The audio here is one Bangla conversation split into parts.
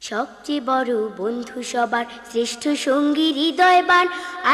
সবচেয়ে বড় বন্ধু সবার শ্রেষ্ঠ সঙ্গী হৃদয়বান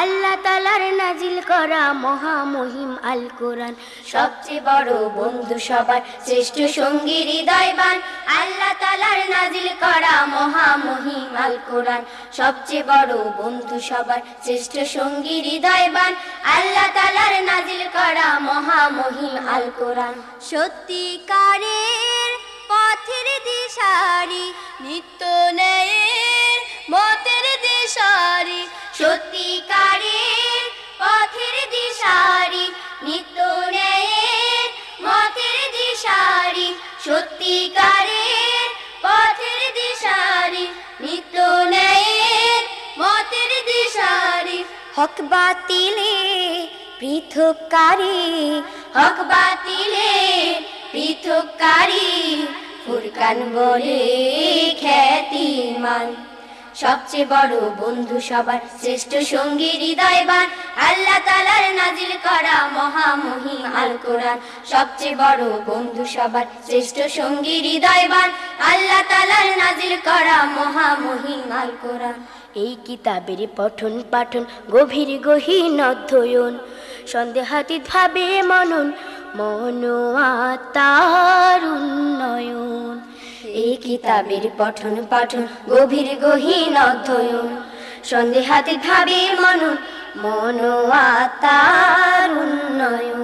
আল্লাহ তাআলার নাজিল করা মহামহিম আল কোরআন। সবচেয়ে বড় বন্ধু সবার শ্রেষ্ঠ সঙ্গী হৃদয়বান আল্লাহ তাআলার নাজিল করা মহামহিম আল কোরআন। সবচেয়ে বড় বন্ধু সবার শ্রেষ্ঠ সঙ্গী হৃদয়বান আল্লাহ তাআলার নাজিল করা মহামহিম আল কোরআন। সত্যিকারের পথের দিশারি নিত্য ন্যায়ের মতের দিশারি, সত্যিকারের পথের দিশারি নিত্য ন্যায়ের মতের দিশারি, সত্যিকারের পথের দিশারি নিত্য ন্যায়ের মতের দিশারি। হক বাতিলে পৃথককারী, হক বাতিলে পৃথককারী ফুরকান বলে খ্যাতিমান। সবচেয়ে বড় বন্ধু সবার শ্রেষ্ঠ সঙ্গী হৃদয়বান আল্লাহ তাআলার নাজিল করা মহামহিম আল কোরআন। সবচেয়ে বড় বন্ধু সবার শ্রেষ্ঠ সঙ্গী হৃদয়বান আল্লাহ তাআলার নাজিল করা মহামহিম আল কোরআন। এই কিতাবের পঠন পাঠন গভীর গহীন অধ্যয়ন সন্দেহাতীত ভাবে মনন মন আত্মার উন্নয়ন। এই কিতাবের পঠন পাঠন গভীর গহীন অধ্যয়ন সন্দেহাতীত ভাবে মনন মন আত্মার উন্নয়ন।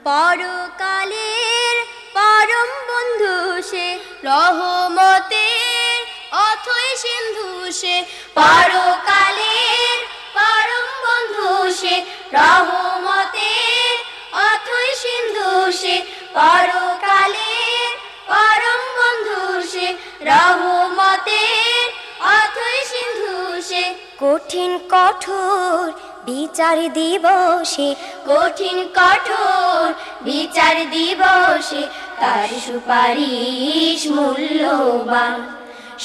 পরকালের পরম বন্ধু সে, রহমতের অথৈ সিন্ধু সে, পরকালের পরম বন্ধু সে, রহমতের অথৈ সিন্ধু সে, পরকালের পরম বন্ধু সে, রহমতের অথৈ সিন্ধু সে। কঠিন কঠোর বিচার দিবসে, কঠিন কঠোর বিচার দিবসে তার সুপারিশ মূল্যবান।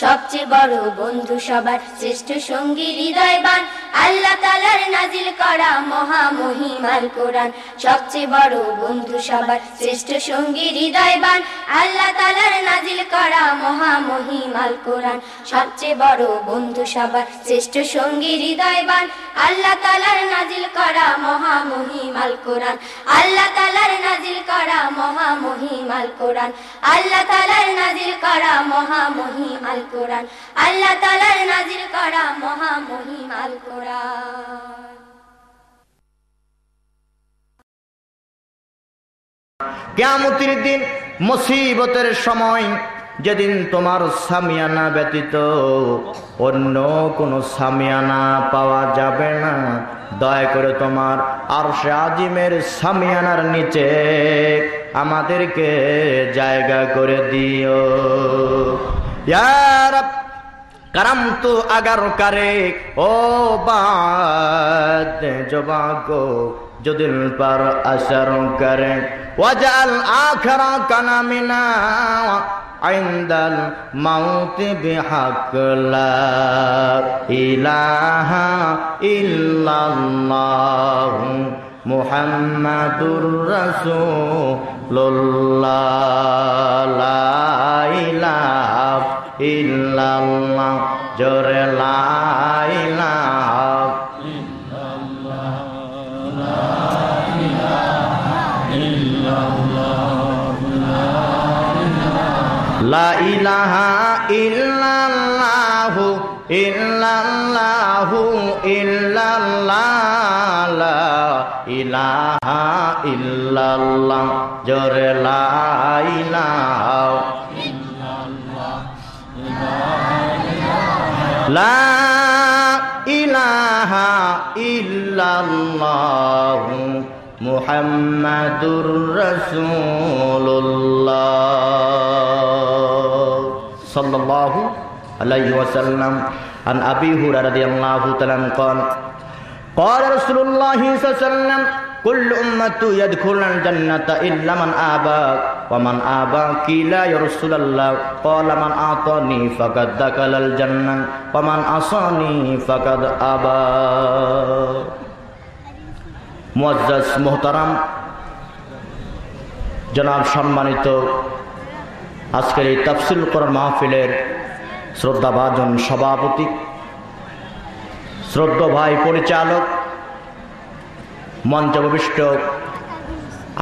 সবচেয়ে বড় বন্ধু সবার শ্রেষ্ঠ সঙ্গী হৃদয়বান আল্লাহ তাআলার নাজিল করা মহামহিম আল কোরআন। সবচেয়ে বড় বন্ধু সবার শ্রেষ্ঠ সঙ্গী হৃদয়বান আল্লাহ তাআলার নাজিল করা মহামহিম আল কোরআন। সবচেয়ে বড় বন্ধু সবার শ্রেষ্ঠ সঙ্গী হৃদয়বান আল্লাহ তাআলার নাজিল করা মহামহিম আল কোরআন। আল্লাহ তাআলার নাজিল করা মহামহিম আল কোরআন। আল্লাহ তাআলার নাজিল করা মহামহিম আল কোরআন। আল্লাহ তাআলার নাজিল করা মহামহিম আল কোরআন। কিয়ামতের দিন মুসিবতের সময় যেদিন তোমার সামিয়ানা ব্যতীত অন্য কোনো সামিয়ানা পাওয়া যাবে না, দয়া করে তোমার আরশে আজিমের সামিয়ানার নিচে আমাদেরকে জায়গা করে দিও ইয়া রব। करम तो अगर करे ओ बात जुबा को जो दिल पर असर करे वजल आखरा कनामिना इंदल मौत बिहक ला इलाहा इल्लल्लाह मुहम्मदुर रसूलुल्लाह ला इलाहा इल्लल्लाह जोरे ला इलाहा इल्लल्लाह ला इलाहा इल्लल्लाह इल्लल्लाह इल्लल्लाह ला इलाहा इल्लल्लाह जोरे ला इलाहा ला इलाहा इल्लल्लाह मुहम्मदुर रसूलुल्लाह सल्लल्लाहु अलैहि वसल्लम। अन अबी हुरैरा रदियल्लाहु तआला क़ाल क़ाल रसूलुल्लाह सल्लल्लाहु अलैहि वसल्लम कुल्लु उम्मती यदखुलुल जन्नता इल्ला मन आबा व मन आबा क़ीला या रसूलल्लाह क़ाल मन आतानी फ़क़द दख़लल जन्नह व मन असानी फ़क़द आबा। मुअज़्ज़ज़ मोहतरम जनाब सम्मानित আজকের এই তাফসীরুল কোরআন মাহফিলের শ্রদ্ধাভাজন সভাপতি, শ্রদ্ধ ভাই পরিচালক, মঞ্চবিষ্ট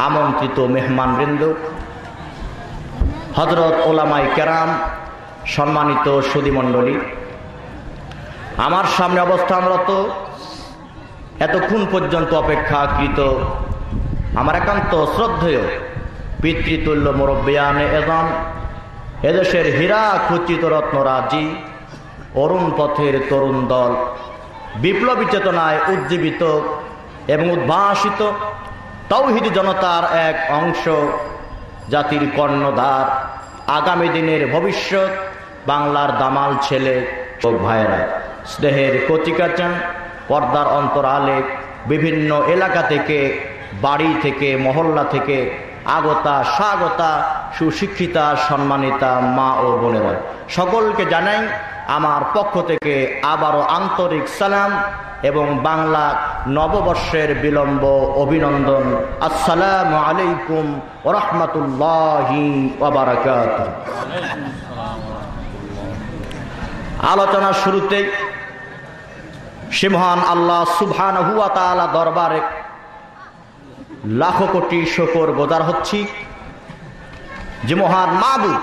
আমন্ত্রিত মেহমানবৃন্দ, হযরত ওলামায়ে কেরাম, সম্মানিত সুধীমণ্ডলী, আমার সামনে অবস্থানরত এতক্ষণ পর্যন্ত অপেক্ষাকৃত আমার একান্ত শ্রদ্ধেয় পিতৃতুল্য মুরব্বিয়ানে এজম, এদেশের হীরা খচিত রত্নরাজি, অরুণ পথের তরুণ দল, বিপ্লবী চেতনায় উজ্জীবিত এবং উদ্ভাসিত তাওহীদি জনতার এক অংশ, জাতির কর্ণধার, আগামী দিনের ভবিষ্যৎ, বাংলার দামাল ছেলে ও ভাইয়েরা, স্নেহের কচিকাচান, পর্দার অন্তরালে বিভিন্ন এলাকা থেকে, বাড়ি থেকে, মহল্লা থেকে আগতা স্বাগতা সুশিক্ষিতা সম্মানিতা মা ও বোনেরা, সকলকে জানাই আমার পক্ষ থেকে আবারও আন্তরিক সালাম এবং বাংলা নববর্ষের বিলম্ব অভিনন্দন। আসসালামু আলাইকুম ওয়া রাহমাতুল্লাহি ওয়া বারাকাতুহু। আলোচনার শুরুতে সে মহান আল্লাহ সুবহানাহু ওয়া তাআলা দরবারে লাখো কোটি শুকর গুজার হচ্ছি যে মহান মাবুদ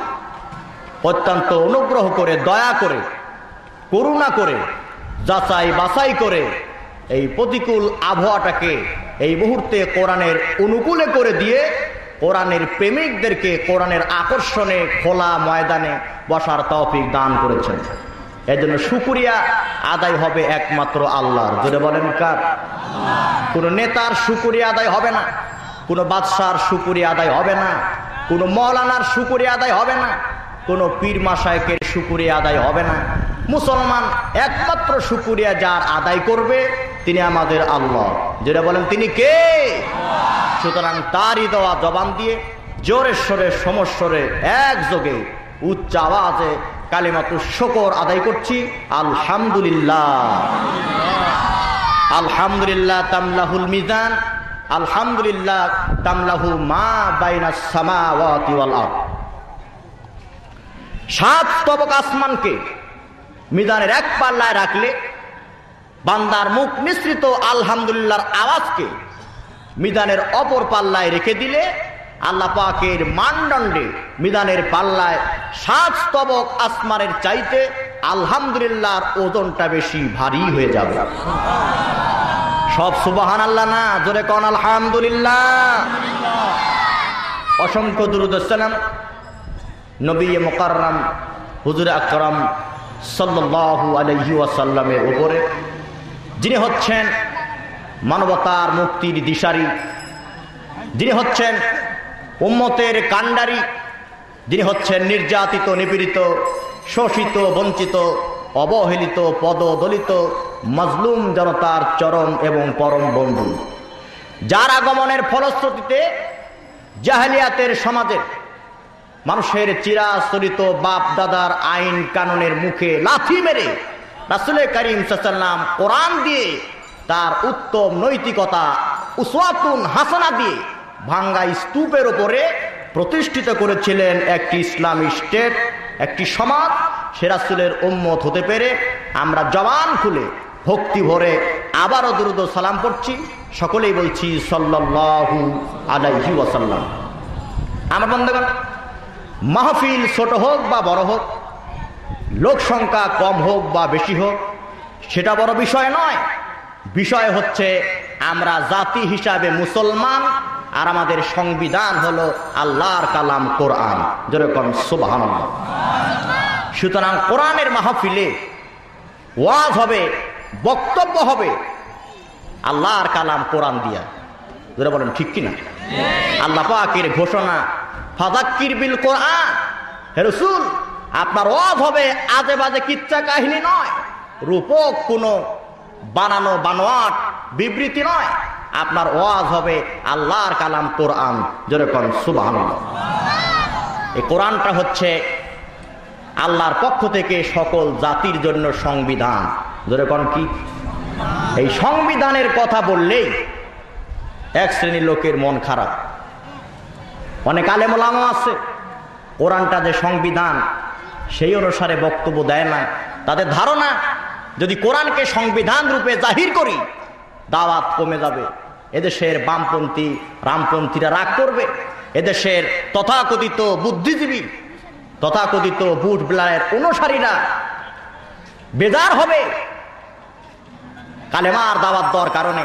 অত্যন্ত অনুগ্রহ করে, দয়া করে, করুণা করে, যাচাই বাছাই করে এই প্রতিকূল আবহাওয়াটাকে এই মুহূর্তে কোরআনের অনুকূলে করে দিয়ে কোরআনের প্রেমিকদেরকে কোরআনের আকর্ষণে খোলা ময়দানে বসার তৌফিক দান করেছেন। এর জন্য শুকরিয়া আদায় হবে একমাত্র আল্লাহর। যদি বলেন কার? কোনো নেতার শুকরিয়া আদায় হবে না, কোনো বাদশার শুকরিয়া আদায় হবে না, কোনো মৌলানার শুকরিয়া আদায় হবে না, কোনো পীর মাশায়েখের শুকরিয়া আদায় হবে না। মুসলমান একমাত্র শুকরিয়া যার আদায় করবে তিনি আমাদের আল্লাহ। যেটা বলেন তিনি কে? সুতরাং তারই দেওয়া জবান দিয়ে জোরে সোরে সমস্বরে একযোগে উচ্চ আওয়াজে কালিমাতুশ শুকর আদায় করছি, আলহামদুলিল্লাহ। আলহামদুলিল্লাহ তামলাহুল মিজান, আলহামদুলিল্লাহ তামলাহু মা বাইনাস সামাওয়াতি ওয়াল আরদ। সাত তবক আসমানকে মিজানের এক পাল্লায় রাখলে বান্দার মুখ মিশ্রিত আলহামদুলিল্লাহর আওয়াজকে মিজানের অপর পাল্লায় রেখে দিলে আল্লাহ পাকের মানদণ্ডে মিজানের পাল্লায় সাত তবক আসমানের চাইতে আলহামদুলিল্লাহর ওজনটা বেশি ভারী হয়ে যাবে। সব সুবহানাল্লাহ না, জোরে কোন আলহামদুলিল্লাহ। অসংখ্য দুরূদ ও সালাম নবী মুকাররম হুজুর আকরাম সাল্লাল্লাহু আলাইহি ওয়াসাল্লামের উপরে, যিনি হচ্ছেন মানবতার মুক্তির দিশারি, যিনি হচ্ছেন উম্মতের কাণ্ডারি, যিনি হচ্ছেন নির্যাতিত, নিপীড়িত, শোষিত, বঞ্চিত, অবহেলিত, পদদলিত, মাজলুম জনতার চরম এবং পরম বন্ধু, যার আগমনের ফলশ্রুতিতে জাহেলিয়াতের সমাজে মানুষের চিরাচরিত বাপ দাদার আইন কানুনের মুখে লাথি মেরে রাসূল করিম সাল্লাল্লাহু আলাইহি ওয়াসাল্লাম কোরআন দিয়ে তার উত্তম নৈতিকতা উসওয়াতুন হাসানা দিয়ে ভাঙ্গা স্তূপের উপরে প্রতিষ্ঠিত করেছিলেন একটি ইসলামী স্টেট, একটি সমাজ। সে রাসূলের উম্মত হতে পেরে আমরা জবান খুলে ভক্তি ভরে আবারও দুরূদ ও সালাম পড়ছি, সকলেই বলছি সাল্লাল্লাহু আলাইহি ওয়াসাল্লাম। আমার বন্ধুগণ, মাহফিল ছোট হোক বা বড় হোক, লোক সংখ্যা কম হোক বা বেশি হোক, সেটা বড় বিষয় নয়। বিষয় হচ্ছে আমরা জাতি হিসাবে মুসলমান, আর আমাদের সংবিধান হলো আল্লাহর কালাম কোরআন। যেরকম সুবহানাল্লাহ। সুতরাং কোরআনের মাহফিলে ওয়াজ হবে, বক্তব্য হবে আল্লাহর কালাম কোরআন দিয়া। যারা বলেন ঠিক কিনা? আল্লাহ পাকের ঘোষণা, ফাযাক্কির বিল কোরআন। হে রাসূল, আপনার ওয়াজ হবে আজে বাজে কিচ্ছা কাহিনী নয়, রূপক কোনো বানানো বানোয়াট বিবৃতি নয়। আপনার ওয়াজ হবে আল্লাহর কালাম কোরআন। যেরকম সুবহানাল্লাহ। এই কোরআনটা হচ্ছে আল্লাহর পক্ষ থেকে সকল জাতির জন্য সংবিধান। যেরকম কি? এই সংবিধানের কথা বললেই এক শ্রেণীর লোকের মন খারাপ। অনেক আলেম ওলামা আছে কোরআনটা যে সংবিধান, সেই অনুসারে বক্তব্য দেয় না। তাদের ধারণা যদি কোরআনকে সংবিধান রূপে জাহির করি দাওয়াত কমে যাবে, এদেশের বামপন্থী রামপন্থীরা রাগ করবে, এদেশের তথাকথিত বুদ্ধিজীবী তথাকথিত বুট ব্লায়ের অনুসারীরা বেজার হবে। কালেমার দাওয়াত দেওয়ার কারণে,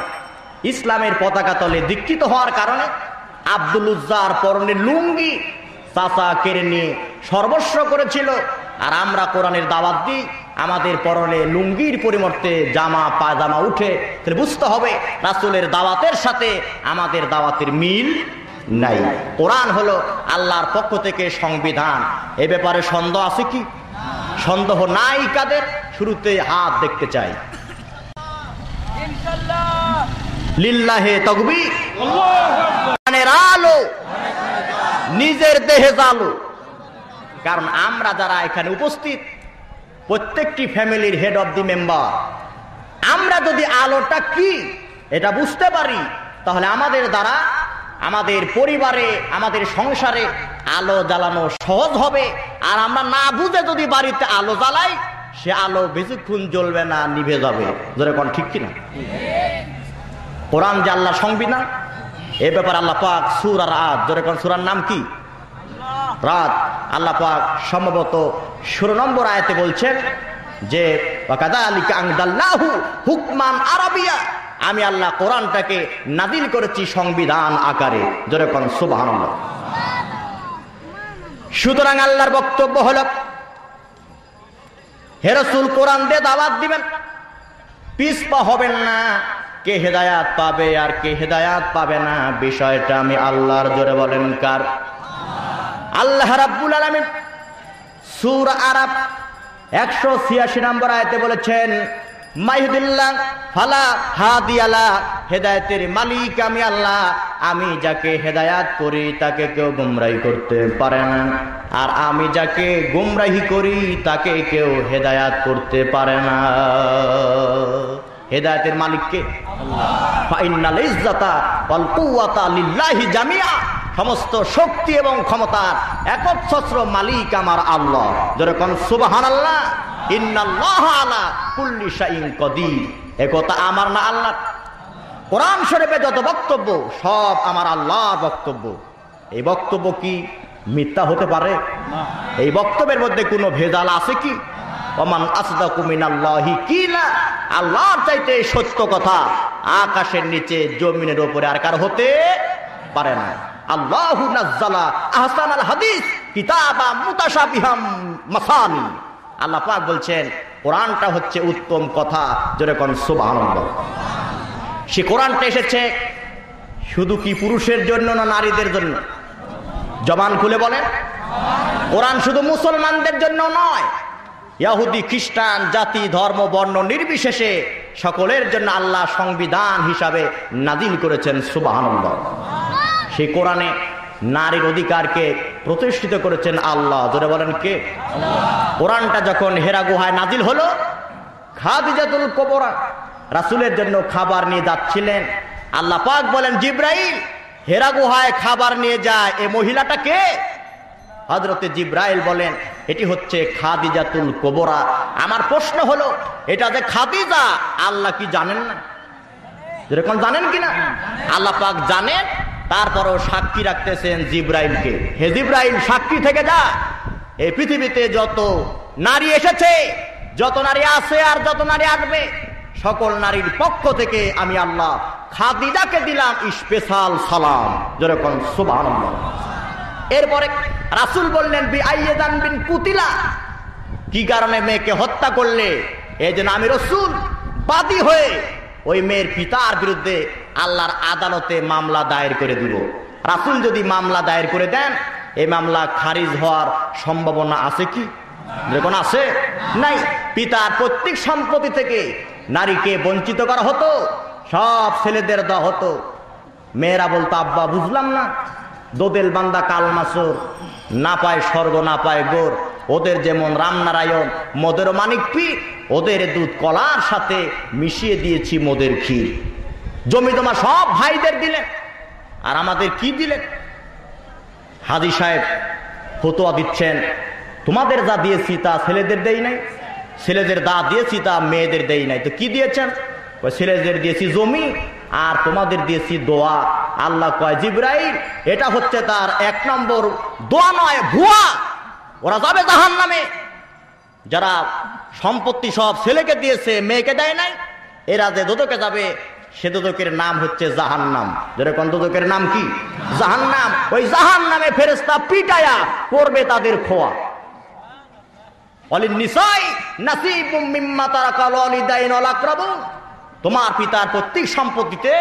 ইসলামের পতাকা তলে দীক্ষিত হওয়ার কারণে আব্দুল উজ্জার পরনের লুঙ্গি চাচা কেড়ে নিয়ে সর্বস্ব করেছিল, আর আমরা কোরআনের দাওয়াত দিই, আমাদের পরনে লুঙ্গির পরিবর্তে জামা পায়জামা উঠে। তাহলে বুঝতে হবে রাসূলের দাওয়াতের সাথে আমাদের দাওয়াতের মিল নাই। কোরআন হলো আল্লাহর পক্ষ থেকে সংবিধান। এ ব্যাপারে সন্দেহ আছে কি? সন্দেহ নাই কাদের? শুরুতে হাত দেখতে চাই। লিল্লাহে তাকবীর। কোরআনের আলো নিজের দেহে জ্বালো। কারণ আমরা যারা এখানে উপস্থিত প্রত্যেকটি ফ্যামিলির হেড অফ দি মেম্বার, আমরা যদি আলোটা কি এটা বুঝতে পারি তাহলে আমাদের দ্বারা আমাদের পরিবারে আমাদের সংসারে আলো জ্বালানো সহজ হবে। আর আমরা না বুঝে যদি বাড়িতে আলো জ্বালাই সে আলো বেশিক্ষণ জ্বলবে না, নিভে যাবে। জোরে কোন ঠিক কিনা? কোরআন যে আল্লাহর সংবিধান, এ ব্যাপারে আল্লাহ পাক সূরা রাত, জোরে কোন সূরার নাম কি? রাত। আল্লাহ পাক সম্ভবত 16 নম্বর আয়াতে বলছেন যে ওয়াকাযালিকা আনজালনাহু হুকমান আরাবিয়া, আমি আল্লাহ কোরআনটাকে নাযিল করেছি সংবিধান আকারে। জোরে কোন সুবহানাল্লাহ। সুতরাং আল্লাহর বক্তব্য হলো হে রাসূল কোরআন দিয়ে দাওয়াত দিবেন, পিছপা হবেন না। কে হেদায়াত পাবে আর কে হেদায়াত পাবে না বিষয়টা আমি আল্লাহর। জোরে বলেন কার? আল্লাহ রাব্বুল আলামিন সূরা আরাফ 186 নম্বর আয়াতে বলেছেন মাইহুদিল্লাহ ফালা হাদিয়ালা, হেদায়েতের মালিক আমি আল্লাহ, আমি যাকে হেদায়াত করি তাকে কেউ গোমরাহি করতে পারে না, আর আমি যাকে গোমরাহি করি তাকে কেউ হেদায়াত করতে পারে না। হেদায়েতের মালিক কে? আল্লাহ। ফাইন্নাল ইজ্জাতা ওয়াল কুওয়াতা লিল্লাহি জামিআ, সমস্ত শক্তি এবং ক্ষমতার একচ্ছত্র মালিক আমার আল্লাহ। যারা কোন সুবহানাল্লাহ। ইন্নাল্লাহা আলা কুল্লি শাইইন কাদির, একথা আমার না আল্লাহ। কোরআন শরীফে যত বক্তব্য সব আমার আল্লাহর বক্তব্য। এই বক্তব্য কি মিথ্যা হতে পারে? না। এই বক্তব্যের মধ্যে কোনো ভেজাল আছে কি? ওমান আসদাকু মিনাল্লাহি কিলা, আল্লাহর চাইতে সত্য কথা আকাশের নিচে জমিনের উপরে আর কার হতে পারে না। আল্লাহু নাজ্জালা আহসানাল হাদিস কিতাবা মুতাশাবিহাম মাসানি, আল্লাহ পাক বলছেন কোরআনটা হচ্ছে উত্তম কথা। জোরে কোন সুবহানাল্লাহ। সে কোরআনটা এসেছে শুধু কি পুরুষের জন্য না নারীদের জন্য? জবান খুলে বলেন। কোরআন শুধু মুসলমানদের জন্য নয়, ইহুদি খ্রিস্টান জাতি ধর্ম বর্ণ নির্বিশেষে সকলের জন্য আল্লাহ সংবিধান হিসাবে নাযিল করেছেন। সুবহানাল্লাহ। সেই কোরআনে নারীর অধিকারকে প্রতিষ্ঠিত করেছেন আল্লাহ। জোরে বলেন কে? কোরআনটা যখন হেরা গুহায় নাযিল হলো, খাদিজাতুল কুবরা রাসূলের জন্য খাবার নিয়ে যাচ্ছিলেন। আল্লাহ পাক বলেন জিবরাইল হেরা গুহায় খাবার নিয়ে যায়, এই মহিলাটা কে? হযরতে জিবরাইল বলেন এটি হচ্ছে খাদিজাতুল কুবরা। আমার প্রশ্ন হলো এটা যে খাদিজা, আল্লাহ কি জানেন না? যেরকম জানেন কিনা? আল্লাহ পাক জানেন, তারপরও সাক্ষী রাখতেছেন জিবরাইলকে। হে জিবরাইল সাক্ষী থেকে যা, এই পৃথিবীতে যত নারী এসেছে, যত নারী আছে আর যত নারী আসবে, সকল নারীর পক্ষ থেকে আমি আল্লাহ খাদিজাকে দিলাম স্পেশাল সালাম। যেরকম সুবহানাল্লাহ। এরপরে রাসূল বললেন বি আইয়াদান বিন কুতিলা, কি কারণে মেয়েকে হত্যা করলে? এই জন্য আমি রাসূল বাদী হয়ে ওই মেয়ের পিতার বিরুদ্ধে আল্লাহর আদালতে মামলা দায়ের করে দিব। রাসূল যদি মামলা দায়ের করে দেন, এই মামলা খারিজ হওয়ার সম্ভাবনা আছে কি? যখন আছে নাই। পিতার প্রত্যেক সম্পত্তি থেকে নারীকে বঞ্চিত করা হতো, সব ছেলেদের দেওয়া হতো। মেয়েরা বলতো আব্বা বুঝলাম না, দোদেল বান্দা কাল মাসুর, না পায় স্বর্গ না পায় গোর। ওদের যেমন রামনারায়ণ মদের মানিক পীর, ওদের দুধ কলার সাথে মিশিয়ে দিয়েছি মদের ক্ষীর। জমি জমা সব ভাইদের দিলেন, আর আমাদের কি দিলেন? হাজী সাহেব ফতোয়া দিচ্ছেন তোমাদের যা দিয়েছি তা ছেলেদের দেই নাই, ছেলেদের যা দিয়েছি তা মেয়েদের দেই নাই। তো কি দিয়েছেন? ছেলেদের দিয়েছি জমি আর তোমাদের দিয়েছি দোয়া। আল্লাহ কয় জিবরাইল এটা হচ্ছে তার 1 নম্বর দোয়া নয়, ভুয়া। ওরা যাবে জাহান্নামে। যারা সম্পত্তি সব ছেলেকে দিয়েছে, মেয়েকে দেয় নাই, এরা যে দোজখে যাবে সে দোজখের নাম হচ্ছে জাহান্নাম। যেরকম দোজখের নাম কি? জাহান্নাম। ওই জাহান্নামে ফেরেশতা পিটায়া করবে তাদের খোয়া। ওয়ালিন-নিসাই নাসিবুম মিম্মা তারাকাল ওয়ালিদাইন ওয়াল আকরাবুন। তোমার পিতার প্রত্যেক সম্পত্তিতে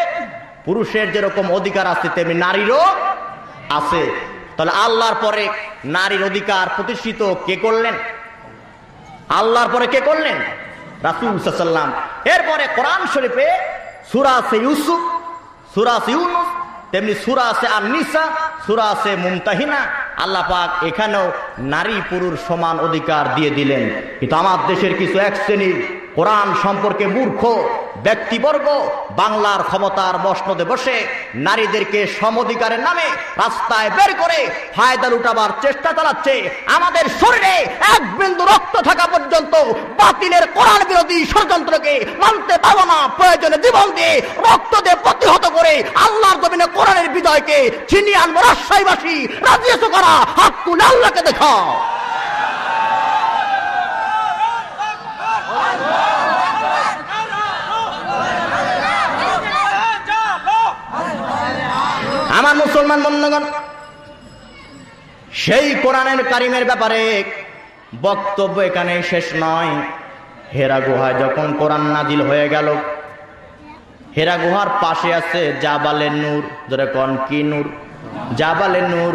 পুরুষের যেরকম অধিকার আছে তেমনি নারীরও আছে। তাহলে আল্লাহর পরে নারীর অধিকার প্রতিষ্ঠিত কে করলেন? আল্লাহর পরে কে করলেন? রাসূল সাল্লাল্লাহু আলাইহি ওয়াসাল্লাম। এরপরে কোরআন শরীফে সূরা আছে ইউসুফ, সূরা আছে ইউনূস, তেমনি সূরা আছে আন-নিসা, সূরা আছে মুমতাহিনা। আল্লাহ পাক এখানেও নারী পুরুষ সমান অধিকার দিয়ে দিলেন। কিন্তু আমার দেশের কিছু এক শ্রেণীর কোরআন সম্পর্কে মূর্খ ব্যক্তিবর্গ বাংলার ক্ষমতার মসনদে বসে নারীদেরকে সমঅধিকারের নামে রাস্তায় বের করে ফায়দা লুটাবার চেষ্টা চালাচ্ছে। আমাদের শরীরে এক বিন্দু রক্ত থাকা পর্যন্ত বাতিলের কোরআন বিরোধী ষড়যন্ত্রকে মানতে পারবো না। প্রয়োজনে জীবন দিয়ে রক্ত দিয়ে প্রতিহত করে আল্লাহর জমিনে কোরআনের বিজয়কে ছিনিয়ে আনবো। রাজশাহীবাসী রাজি আছো কারা? হাত তুলে আল্লাহকে দেখাও। আমার মুসলমান বন্ধুগণ, সেই কোরআনের কারিমের ব্যাপারে বক্তব্য এখানে শেষ নয়। হেরা গুহায় যখন কোরআন নাজিল হয়ে গেল, হেরা গুহার পাশে আছে জাবালে নূর। যেরকম কি নূর? জাবালে নূর।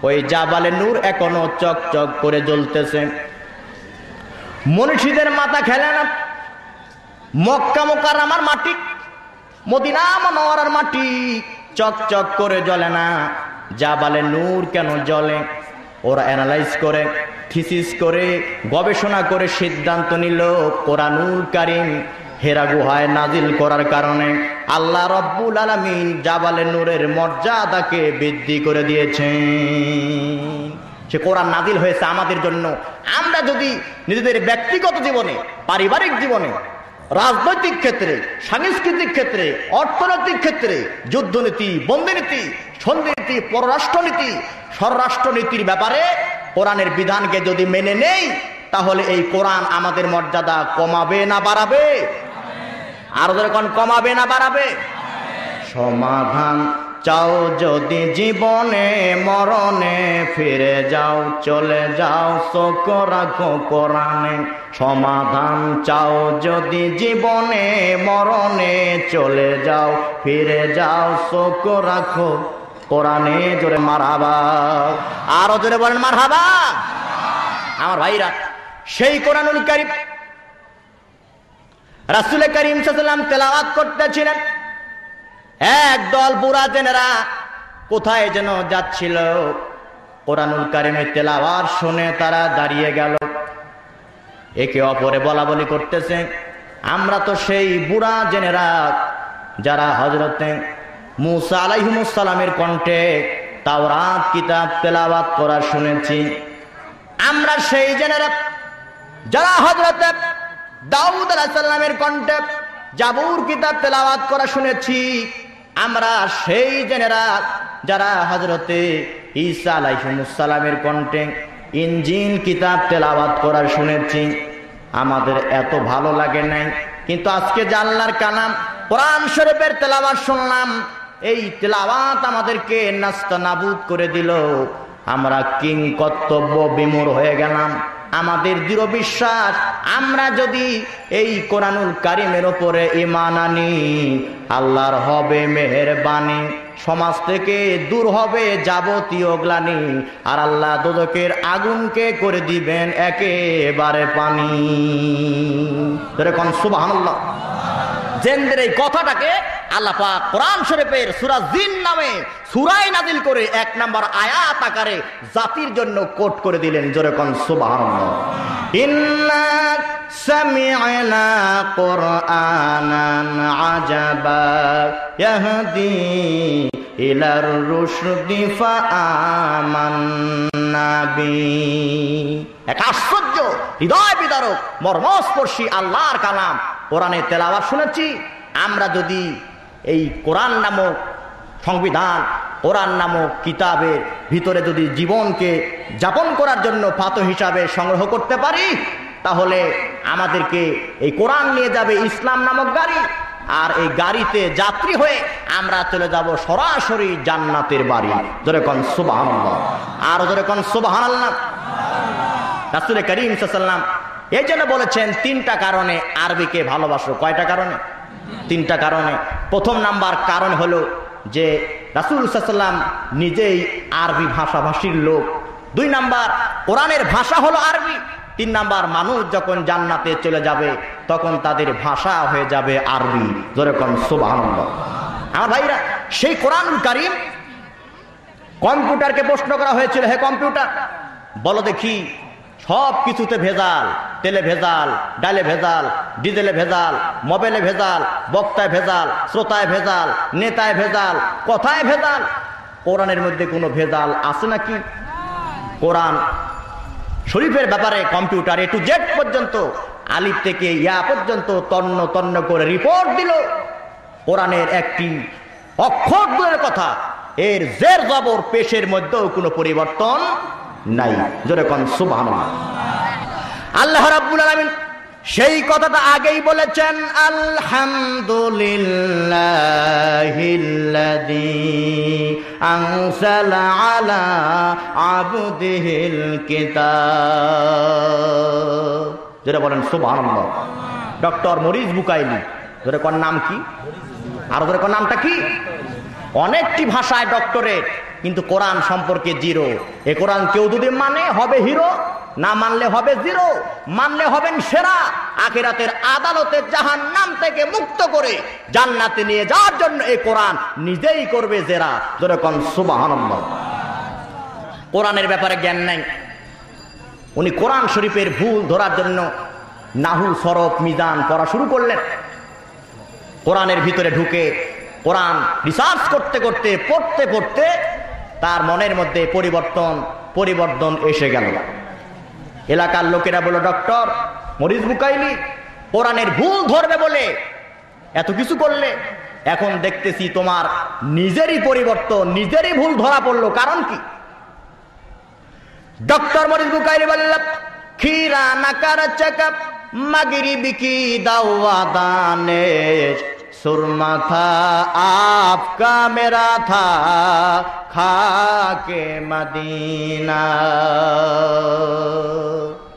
ওই জাবালে নূর এখনো চকচক করে জ্বলতেছে। মনীষীদের মাথা খেলে না। মক্কা মুকাররমার মাটি, মদিনা মুনাওয়ারার মাটি চকচক করে জ্বলে না। জাবালে নূর কেন জ্বলে? ওরা অ্যানালাইজ করে, থিসিস করে, গবেষণা করে সিদ্ধান্ত নিল কোরআনুল কারীম হেরা গুহায় নাজিল করার কারণে আল্লাহ রব্বুল আলামিন জাবালে নূরের মর্যাদাকে বৃদ্ধি করে দিয়েছেন। সে কোরআন নাজিল হয়েছে আমাদের জন্য। আমরা যদি নিজেদের ব্যক্তিগত জীবনে, পারিবারিক জীবনে, রাজনৈতিক ক্ষেত্রে, সাংস্কৃতিক ক্ষেত্রে, অর্থনৈতিক ক্ষেত্রে, যুদ্ধনীতি, বন্দিনীতি, সন্ধিনীতি, পররাষ্ট্রনীতি, স্বরাষ্ট্রনীতির ব্যাপারে কোরআনের বিধানকে যদি মেনে নেই, তাহলে এই কোরআন আমাদের মর্যাদা কমাবে না বাড়াবে? আরো যখন কমাবে না বাড়াবে? সমাধান চাও যদি জীবনে, মরণে ফিরে যাও, চলে যাও চোখ রাখো কোরআনে। সমাধান চাও যদি জীবনে, মরণে চলে যাও, ফিরে যাও চোখ রাখো কোরআনে। জোরে মারহাবা। আরো জোরে বলেন মারহাবা। আমার ভাইরা, সেই কোরআনুল কারীম রাসূল করিম সাল্লাল্লাহু আলাইহি ওয়াসাল্লাম তেলাওয়াত করতেছিলেন। একদল বুড়া জেনেরা কোথায় যেন যাচ্ছিল। কোরআনুল কারীমের তেলাওয়াত শুনে তারা দাঁড়িয়ে গেল, একে অপরে বলা বলি করতেছে, আমরা তো সেই বুড়া জেনেরা যারা হযরতে মূসা আলাইহিস সালামের কণ্ঠে তাওরাত কিতাব তেলাওয়াত করা শুনেছি। আমরা সেই জেনেরা যারা হযরতে দাউদ আলাইহিস সালামের কণ্ঠে জাবুর কিতাব তেলাওয়াত করা শুনেছি। আমরা সেই জেনেরা যারা হযরতে ঈসা আলাইহিস সালামের কণ্ঠে ইনজিল কিতাব তেলাওয়াত করা শুনেছি। আমাদের এত ভালো লাগে নাই, কিন্তু আজকে যে আল্লাহর কালাম কোরআন শরীফের তেলাওয়াত শুনলাম, এই তেলাওয়াত আমাদেরকে নাস্তানাবুদ করে দিল। আমরা কিং কর্তব্য বিমূঢ় হয়ে গেলাম। আমাদের দৃঢ় বিশ্বাস, আমরা যদি এই কোরআনুল কারীমের উপরে ঈমান আনি, আল্লাহর হবে মেহেরবানি, সমাজ থেকে দূর হবে যাবতীয় গ্লানি, আর আল্লাহ দোজখের আগুনকে করে দিবেন একেবারে পানি। এরকম সুবহানাল্লাহ। জেনদের এই কথাটাকে আল্লাহ পাক কোরআন শরীফের সূরা জিন নামে সূরায় নাজিল করে 1 নম্বর আয়াত আকারে জাতির জন্য কোট করে দিলেন। জোরে কোন সুবহানাল্লাহ। ইন্না সামি'না কুরআনান আজাবা ইয়াহদি ইলার রুশদি ফাআমান্না বি। এক আশ্চর্য হৃদয় বিদারক মর্মস্পর্শী আল্লাহর কালাম কোরআনের তেলাওয়াত শুনেছি। আমরা যদি এই কোরআন নামক সংবিধান, কোরআন নামক কিতাবের ভিতরে যদি জীবনকে যাপন করার জন্য পাথর হিসাবে সংগ্রহ করতে পারি, তাহলে আমাদেরকে এই কোরআন নিয়ে যাবে ইসলাম নামক গাড়ি, আর এই গাড়িতে যাত্রী হয়ে আমরা চলে যাব সরাসরি জান্নাতের বাড়ি। জোরে কোন সুবহানাল্লাহ, আর জোরে কোন সুবহানাল্লাহ। রাসূল করিম সাল্লাল্লাহু আলাইহি ওয়াসাল্লাম এই জন্য বলেছেন 3টা কারণে আরবিকে ভালোবাসো। কয়টা কারণে? 3টা কারণে। প্রথম নাম্বার কারণ হলো যে রাসূল সাল্লাল্লাহু আলাইহি ওয়াসাল্লাম নিজেই আরবি ভাষাভাষীর লোক। 2 নাম্বার কোরআনের ভাষা হলো আরবি। 3 নাম্বার মানুষ যখন জান্নাতে চলে যাবে তখন তাদের ভাষা হয়ে যাবে আরবি। যেরকম সুবহানাল্লাহ। আমার ভাইরা, সেই কোরআনুল কারীম কম্পিউটারকে প্রশ্ন করা হয়েছিল, হে কম্পিউটার বলো দেখি সব কিছুতে ভেজাল, তেলে ভেজাল, ডালে ভেজাল, ডিজেলে ভেজাল, মোবাইলে ভেজাল, বক্তায় ভেজাল, শ্রোতায় ভেজাল, নেতায় ভেজাল, কথায় ভেজাল, কোরআনের মধ্যে কোনো ভেজাল আছে নাকি? কোরআন শরীফের ব্যাপারে কম্পিউটার A to Z পর্যন্ত, আলিফ থেকে ইয়া পর্যন্ত তন্ন তন্ন করে রিপোর্ট দিল। কোরআনের একটি অক্ষর দূরের কথা, এর জের জবর পেশের মধ্যেও কোনো পরিবর্তন নাই। জোরে কোন সুবহানাল্লাহ। আল্লাহ রাব্বুল আলামিন সেই কথাটা আগেই বলেছেন, আলহামদুলিল্লাহিল্লাযী আনজালা আলা আবদিহিল কিতাব। যেটা বলেন সুবহানাল্লাহ। ডক্টর মরিস বুকাইলি, যেটা কোন নাম কি? আর ওদের কোন নামটা কি? অনেকটি ভাষায় ডক্টরেট, কিন্তু কোরআন সম্পর্কে জিরো। এ কোরআন কেউ যদি মানে হবে হিরো, না মানলে হবে জিরো। মানলে হবেন সেরা। আখিরাতের আদালতে জাহান্নাম থেকে মুক্ত করে জান্নাতে নিয়ে যাওয়ার জন্য এই কোরআন নিজেই করবে জেরা। যেরকম সুবহানাল্লাহ। কোরআনের ব্যাপারে জ্ঞান নাই, উনি কোরআন শরীফের ভুল ধরার জন্য নাহু, সরফ, মিজান পড়া শুরু করলেন। কোরআনের ভিতরে ঢুকে কোরআন রিসার্চ করতে করতে, পড়তে পড়তে তার মনের মধ্যে পরিবর্তন এসে গেল। এলাকার লোকেরা বলল, ডক্টর মরিস বুকাইলি কোরআনের ভুল ধরবে বলে এত কিছু করলে, এখন দেখতেছি তোমার নিজেরই পরিবর্তন, নিজেরই ভুল ধরা পড়লো, কারণ কি? ডক্টর মরিস বুকাইলি বললেন, খিরা নাকার চাকাপ মাগরিবি কি দাওয়াদানে सुरमा था आपका मेरा था खाके मदीना।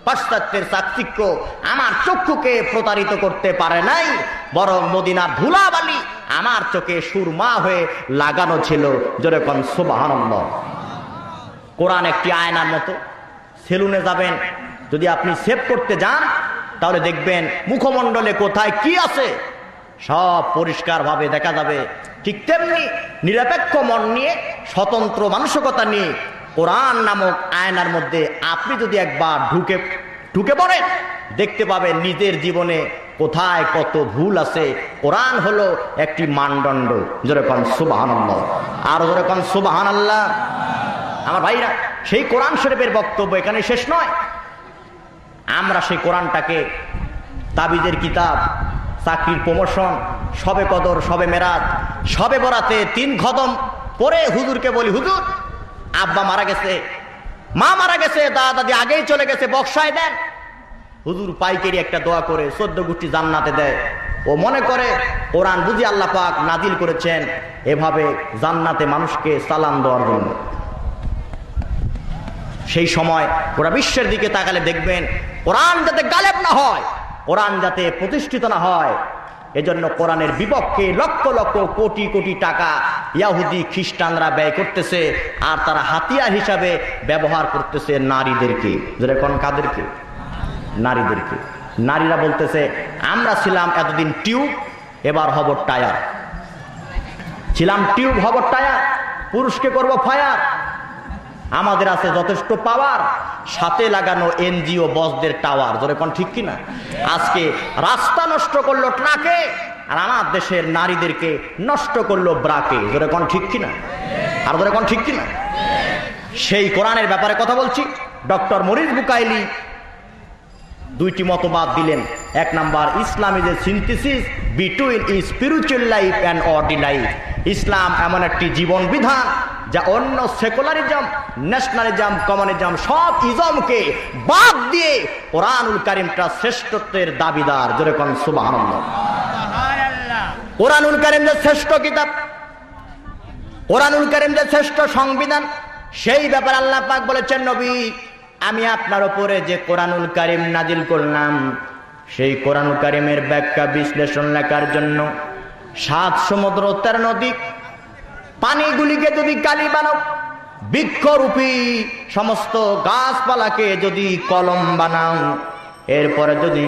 পাশ্চাত্যের চাকচিক্য আমার চক্ষুকে প্রতারিত করতে পারে নাই, বরং মদিনার ধুলাবালি আমার চোখে সুরমা হয়ে লাগানো ছিল। যেরকম সুবহানাল্লাহ। কোরআন একটি আয়নার মতো। সেলুনে যাবেন, যদি আপনি সেভ করতে যান তাহলে দেখবেন মুখমণ্ডলে কোথায় কি আছে সব পরিষ্কার ভাবে দেখা যাবে। ঠিক তেমনি নিরপেক্ষ মন নিয়ে, স্বতন্ত্র মানসিকতা নিয়ে কোরআন নামক আয়নার মধ্যে আপনি যদি একবার ঢুকে পড়েন, দেখতে পাবেন নিজের জীবনে কোথায় কত ভুল আছে। কোরআন হলো একটি মানদণ্ড। যেরকম সুবহানাল্লাহ, আর যেরকম সুবহানাল্লাহ। আমার ভাইরা, সেই কোরআন শরীফের বক্তব্য এখানে শেষ নয়। আমরা সেই কোরআনটাকে তাবিজের কিতাব, চাকরির প্রমোশন, সবে কদর, সবে মেরাজ, সবে বরাতে 3 খতম পরে হুজুরকে বলি, হুজুর আব্বা মারা গেছে, মা মারা গেছে, দাদা দাদি আগেই চলে গেছে, বক্সায় দেন। হুজুর পাইকারি একটা দোয়া করে 14 গোষ্ঠী জান্নাতে দেয়। ও মনে করে কোরআন বুঝি আল্লাহ পাক নাজিল করেছেন এভাবে জান্নাতে মানুষকে সালাম দেওয়ার জন্য। সেই সময় পুরা বিশ্বের দিকে তাকালে দেখবেন কোরআন যাতে গালেব না হয়, কোরআন যাতে প্রতিষ্ঠিত না হয়, এজন্য কোরআনের বিপক্ষে লক্ষ লক্ষ কোটি কোটি টাকা ইহুদি খ্রিস্টানরা ব্যয় করতেছে, আর তারা হাতিয়ার হিসাবে ব্যবহার করতেছে নারীদেরকে। যেরকম কাদেরকে? নারীদেরকে। নারীরা বলতেছে, আমরা ছিলাম এতদিন টিউব, এবার হব টায়ার। ছিলাম টিউব, হব টায়ার, পুরুষকে করব ফায়ার। আমাদের আছে যথেষ্ট পাওয়ার, সাথে লাগানো এনজিও বসদের টাওয়ার, ধরে কোন ঠিক কিনা? আজকে রাস্তা নষ্ট করলো ট্রাকে, আর আমার দেশের নারীদেরকে নষ্ট করলো ব্রাকে, ধরে কোন ঠিক কিনা? আর ধরে কোন ঠিক কিনা? সেই কোরআনের ব্যাপারে কথা বলছি। ডক্টর মরিস বুকাইলি দুইটি মতবাদ দিলেন। এক number, Islam is a synthesis between spiritual life and ordinary life. Islam এমন একটি জীবন বিধান যা অন্য সেকুলারিজম, ন্যাশনালিজম, কমিউনিজম সব ইজমকে বাদ দিয়ে কোরআনুল কারীমটা শ্রেষ্ঠত্বের দাবিদার, যেরকম সুবহানাল্লাহ। কোরআনুল কারীম যে শ্রেষ্ঠ কিতাব, কোরআনুল কারীম যে শ্রেষ্ঠ সংবিধান, সেই ব্যাপারে আল্লাহ পাক বলেছেন, নবী আমি আপনার উপরে যে কোরআনুল কারীম নাজিল করলাম, সেই কোরআনুল কারীমের ব্যাখ্যা বিশ্লেষণ লেখার জন্য 7 সমুদ্র 13 নদী, পানিগুলিকে যদি কালি বানাও, বৃক্ষরূপী সমস্ত গাছপালাকে যদি কলম বানাও, এরপরে যদি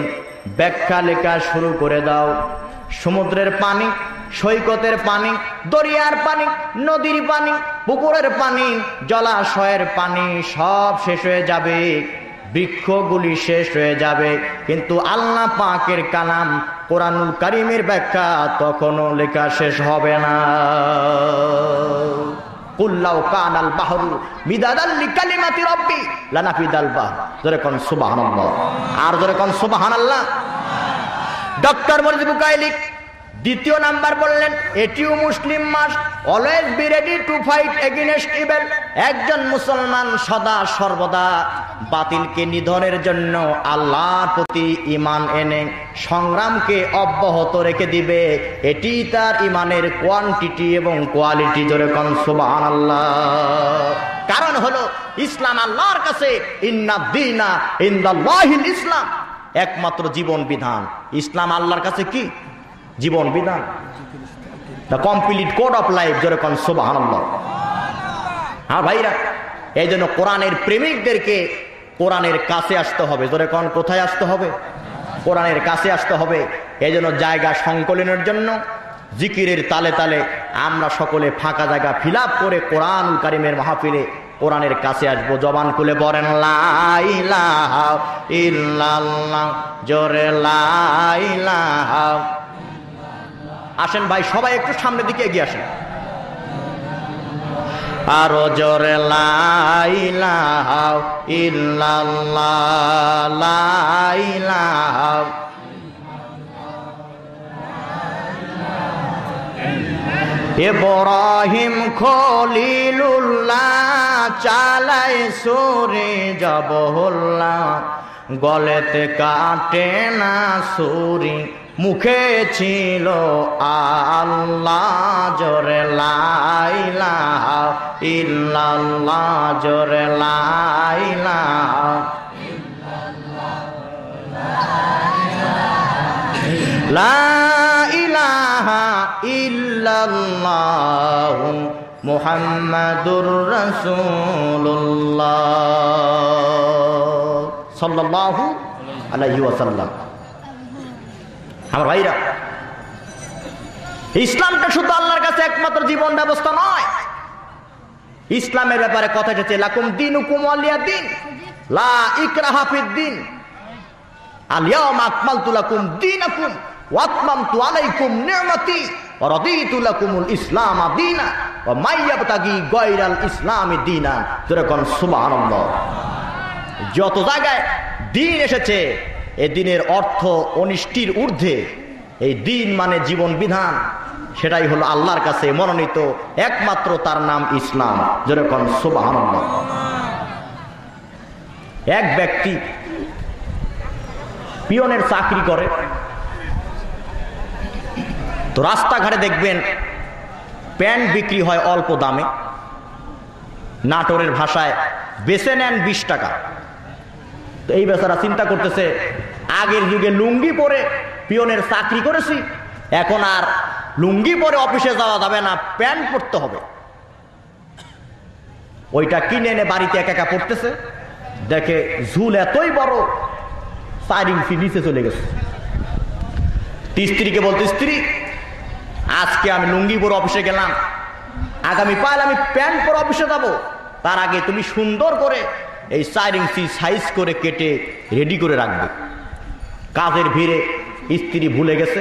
ব্যাখ্যা লেখা শুরু করে দাও, সমুদ্রের পানি, সৈকতের পানি, দরিয়ার পানি, নদীর পানি, পুকুরের পানি, জলাশয়ের পানি সব শেষ হয়ে যাবে, বৃক্ষগুলি শেষ হয়ে যাবে, কিন্তু আল্লাহ পাকের কালাম কোরআনুল কারীমের ব্যাখ্যা তখনও লেখা শেষ হবে না। কুল্লাউ কানাল বাহরু মিদাদাল লিকালিমাতি রাব্বি লানাফিদাল বাহর, জোরে কোন সুবহানাল্লাহ। আর জোরে কোন সুবহানাল্লাহ। ডক্টর মরিস বুকাইলি দ্বিতীয় নাম্বার বললেন, এটিও Muslim must always be ready to fight against evil. একজন মুসলমান সদা সর্বদা বাতিলকে নিধনের জন্য আল্লাহর প্রতি ঈমান এনে সংগ্রামকে অব্যাহত রেখে দিবে, এটি তার ঈমানের কোয়ান্টিটি এবং কোয়ালিটি, জোরে কোন সুবহানাল্লাহ। কারণ হলো ইসলাম আল্লাহর কাছে ইন্নাদ দীনা ইনদাল্লাহিল ইসলাম, একমাত্র জীবন বিধান। ইসলাম আল্লাহর কাছে কি? জীবন বিধান, the complete code of life, যেরকম সুবহানাল্লাহ। হ্যাঁ ভাইরা, এই জন্য কোরআনের প্রেমিকদেরকে কোরআনের কাছে আসতে হবে, যেরকম কোথায় আসতে হবে? কোরআনের কাছে আসতে হবে। এই জন্য জায়গা সংকলনের জন্য জিকিরের তালে তালে আমরা সকলে ফাঁকা জায়গা ফিল আপ করে কোরআনুল কারীমের মাহফিলে কোরআনের কাছে আসবো। জবান খুলে বলেন লা ইলাহা ইল্লাল্লাহ, জোরে লা ইলাহা। আসেন ভাই, সবাই একটু সামনের দিকে এগিয়ে আসেন, আরো জোরে লা ইলাহা ইল্লাল্লাহ, লা ইলাহা। ইব্রাহিম খলিলুল্লাহ চালায় সুরে জবহুল্লাহ, গলেতে কাটে না সুরি, মুখে ছিল আল্লাহ, জোরে লা ইলাহা ইল্লাল্লাহ, জোরে লা ইলাহা। লা ইলাহা ইল্লাল্লাহ মুহাম্মাদুর রাসূলুল্লাহ সাল্লাল্লাহু আলাইহি ওয়াসাল্লাম। আমার ভাইরা, ইসলামটা শুধু আল্লাহর কাছে একমাত্র জীবন ব্যবস্থা নয়। ইসলামের ব্যাপারে কথা এসেছে, লাকুম দীনুকুম ওয়ালিয়া দীন, লা ইকরাহা ফিদ্দীন, আল ইয়াওমা আকমালতু লাকুম দীনাকুম ওয়া আতমামতু আলাইকুম নি'মাতি ওয়া রাদিতু লাকুমুল ইসলাম দীনা ওয়া মান ইয়াবতাগি গায়রাল ইসলামি দীনান, যেরকম সুবহানাল্লাহ। যত জায়গায় দ্বীন এসেছে, এই দ্বীনের অর্থ অনিষ্টির ঊর্ধ্বে। এই দ্বীন মানে জীবন বিধান, সেটাই হলো আল্লাহর কাছে মনোনীত একমাত্র, তার নাম ইসলাম, যেরকম সুবহানাল্লাহ। এক ব্যক্তি পিয়নের চাকরি করে, তো রাস্তাঘাটে দেখবেন প্যান্ট বিক্রি হয় অল্প দামে, নাটোরের ভাষায় বেচে নেন 20 টাকা। তো এই বেচারা চিন্তা করতেছে, আগের যুগে লুঙ্গি পরে পিয়নের চাকরি করেছি, এখন আর লুঙ্গি পরে অফিসে যাওয়া যাবে না, প্যান্ট পরতে হবে। ওইটা কিনে এনে বাড়িতে একা একা পড়তেছে, দেখে ঝুল এতই বড় 4 ইঞ্চি নিচে চলে গেছে। স্ত্রীকে বলতে, স্ত্রী আজকে আমি লুঙ্গি পরে অফিসে গেলাম, আগামী কাল আমি প্যান্ট পরে অফিসে যাবো, তার আগে তুমি সুন্দর করে এই 4 ইঞ্চি সাইজ করে কেটে রেডি করে রাখবে। কাজের ভিড়ে স্ত্রী ভুলে গেছে।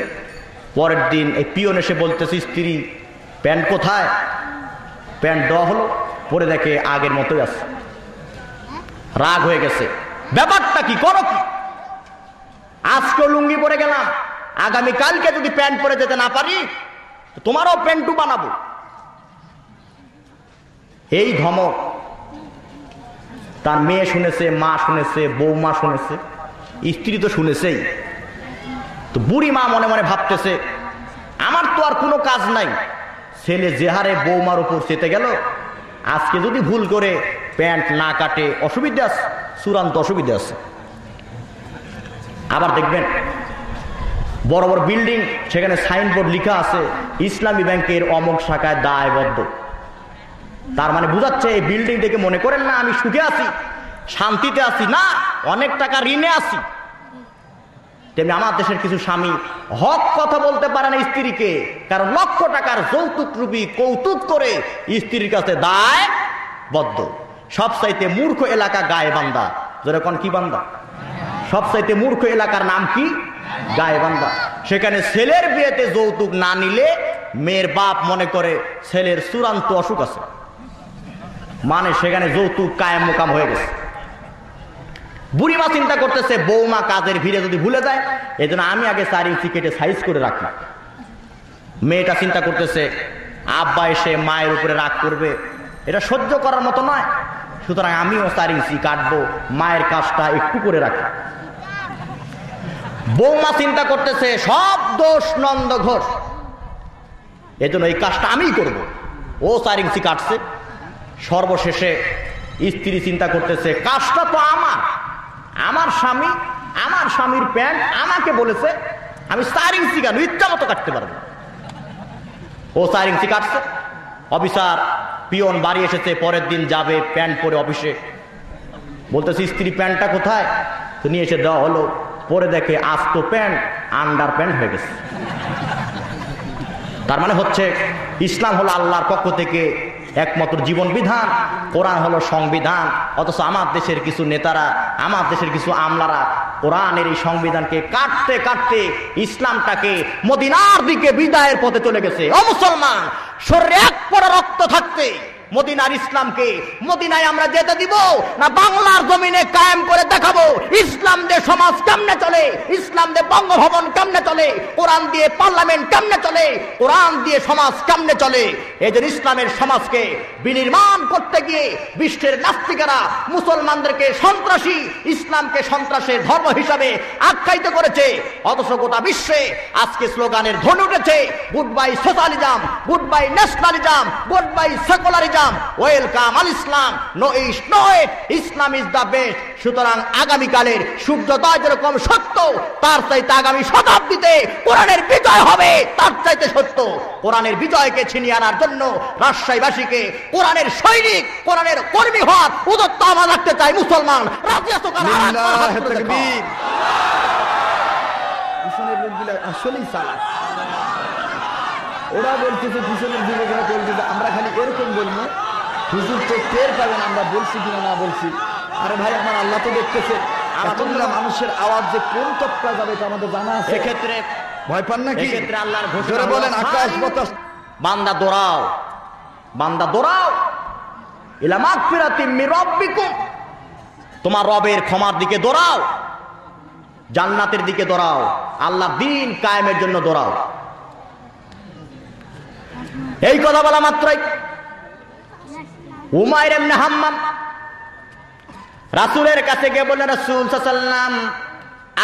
পরের দিন এই পিয়ন এসে বলতেছে, স্ত্রী প্যান্ট কোথায়? প্যান্ট দেওয়া হলো, পরে দেখে আগের মতোই আছে। রাগ হয়ে গেছে, ব্যাপারটা কি, করো কি? আজকেও লুঙ্গি পরে গেলাম, আগামীকালকে যদি প্যান্ট পরে যেতে না পারি তোমারও প্যান্টু বানাবো। এই ধমক তার মেয়ে শুনেছে, মা শুনেছে, বৌমা শুনেছে, স্ত্রী তো শুনেছেই। তো বুড়ি মা মনে মনে ভাবতেছে, আমার তো আর কোনো কাজ নাই, ছেলে যে হারে বৌমার উপর চেতে গেল, আজকে যদি ভুল করে প্যান্ট না কাটে অসুবিধা আছে, চূড়ান্ত অসুবিধা আছে। আবার দেখবেন বড় বড় বিল্ডিং, সেখানে সাইনবোর্ড লেখা আছে ইসলামী ব্যাংকের অমুক শাখায় দায়বদ্ধ। তার মানে বুঝাচ্ছে এই বিল্ডিং দেখে মনে করেন না আমি সুখে আছি, শান্তিতে আছি, না, অনেক টাকা ঋণে আছি। তেমনি আমার দেশের কিছু স্বামী হক কথা বলতে পারে না স্ত্রীকে, কারণ লক্ষ টাকার যৌতুক রূপী কৌতুক করে স্ত্রীর কাছে দায়বদ্ধ। সবচাইতে মূর্খ এলাকা গায়েবান্ধা। যেরকম কি বান্দা? সবচাইতে মূর্খ এলাকার নাম কি? গায়েবান্ধা। সেখানে ছেলের বিয়েতে যৌতুক না নিলে মেয়ের বাপ মনে করে ছেলের চূড়ান্ত অসুখ আছে, মানে সেখানে যৌতুক কায়েম মোকাম হয়ে গেছে। বুড়িমা চিন্তা করতেছে বৌমা কাজের ভিড়ে যদি ভুলে যায়, এই জন্য আমি আগে 4 ইঞ্চি কেটে সাইজ করে রাখি। মেয়েটা চিন্তা করতেছে আব্বা এসে মায়ের উপরে রাগ করবে, এটা সহ্য করার মতো নয়, সুতরাং আমিও 4 ইঞ্চি কাটবো, মায়ের কাজটা একটু করে রাখি। বৌমা চিন্তা করতেছে সব দোষ নন্দ ঘোষ, এই জন্য এই কাজটা আমিই করব। ও 4 ইঞ্চি কাটছে। সর্বশেষে স্ত্রী চিন্তা করতেছে কাজটা তো আমার স্বামী, আমার স্বামীর প্যান্ট আমাকে বলেছে, আমি 4 ইঞ্চি কেন ইচ্ছা মতো কাটতে পারবো। ও 4 ইঞ্চি কাটছে। অফিসার পিয়ন বাড়ি এসেছে, পরের দিন যাবে প্যান্ট পরে অফিসে। বলতেছে স্ত্রী প্যান্টটা কোথায়? তো নিয়ে এসে দেওয়া হলো, পরে দেখে আস্ত প্যান্ট আন্ডার প্যান্ট হয়ে গেছে। তার মানে হচ্ছে ইসলাম হলো আল্লাহর পক্ষ থেকে একমাত্র জীবন বিধান, কোরআন হলো সংবিধান। অথচ আমার দেশের কিছু নেতারা, আমার দেশের কিছু আমলারা কোরআনের এই সংবিধানকে কাটতে কাটতে ইসলামটাকে মদিনার দিকে বিদায়ের পথে চলে গেছে। ও মুসলমান, শরীরে এক ফোঁটা রক্ত থাকতে মদিনার ইসলামকে মদিনায় আমরা যেতে দিব না বাংলার জমিনে কায়েম করে দেখাবো ইসলাম দিয়ে সমাজ কেমনে চলে, ইসলাম দিয়ে বঙ্গভবন কেমনে চলে, কোরআন দিয়ে পার্লামেন্ট কেমনে চলে, কোরআন দিয়ে সমাজ কেমনে চলে। এই যে ইসলামের সমাজকে বিনির্মাণ করতে গিয়ে বিশ্বের নাস্তিকেরা মুসলমানদেরকে সন্ত্রাসী, ইসলামকে সন্ত্রাসের ধর্ম হিসাবে আখ্যায়িত করেছে। অথচ গোটা বিশ্বে আজকে স্লোগানের ধ্বনি উঠেছে goodbye socialism, goodbye nationalism, goodbye secularism, welcome আল ইসলাম, নো ইস নো ইট, ইসলাম ইজ দ্য বেস্ট। সুতরাং আগামীকালের সূর্যোদয় যেরকম সত্য, তার চাইতে আগামী শতাব্দীতে কোরআনের বিজয় হবে তার চাইতে সত্য। কোরআনের বিজয়কে ছিনিয়ে আনার জন্য রাজশাহীবাসীকে কোরআনের সৈনিক, কোরআনের কর্মী হওয়ার উদ্যত আমরা রাখতে চাই। মুসলমান রাজি আছো কারা? পিছনের লোকগুলো আসলেই চালাক। ওরা বলতেছে পিছনের যুবকরা বলতেছে আমরা খালি এরকম বলবো, হুজুর তো টের পাবেন আমরা বলছি কিনা না বলছি। আরে ভাই, আমার আল্লাহ তো দেখতেছে এতগুলা মানুষের আওয়াজ যে কোন তপকা যাবে তা আমাদের জানা আছে। এক্ষেত্রে ভয় পান নাকি? এক্ষেত্রে আল্লাহর ঘোষণা জোরে বলেন আকাশ বাতাস। বান্দা দৌড়াও, বান্দা দৌড়াও ইলা মাগফিরাতিম মির রাব্বিকুম, তোমার রবের ক্ষমার দিকে দৌড়াও, জান্নাতের দিকে দৌড়াও, আল্লাহর দ্বীন কায়েমের জন্য দৌড়াও। এই কথা বলা মাত্রই উমাইর ইবনে হাম্মাম রাসূলের কাছে গিয়ে বললেন, রাসূল সাল্লাল্লাহু আলাইহি ওয়াসাল্লাম,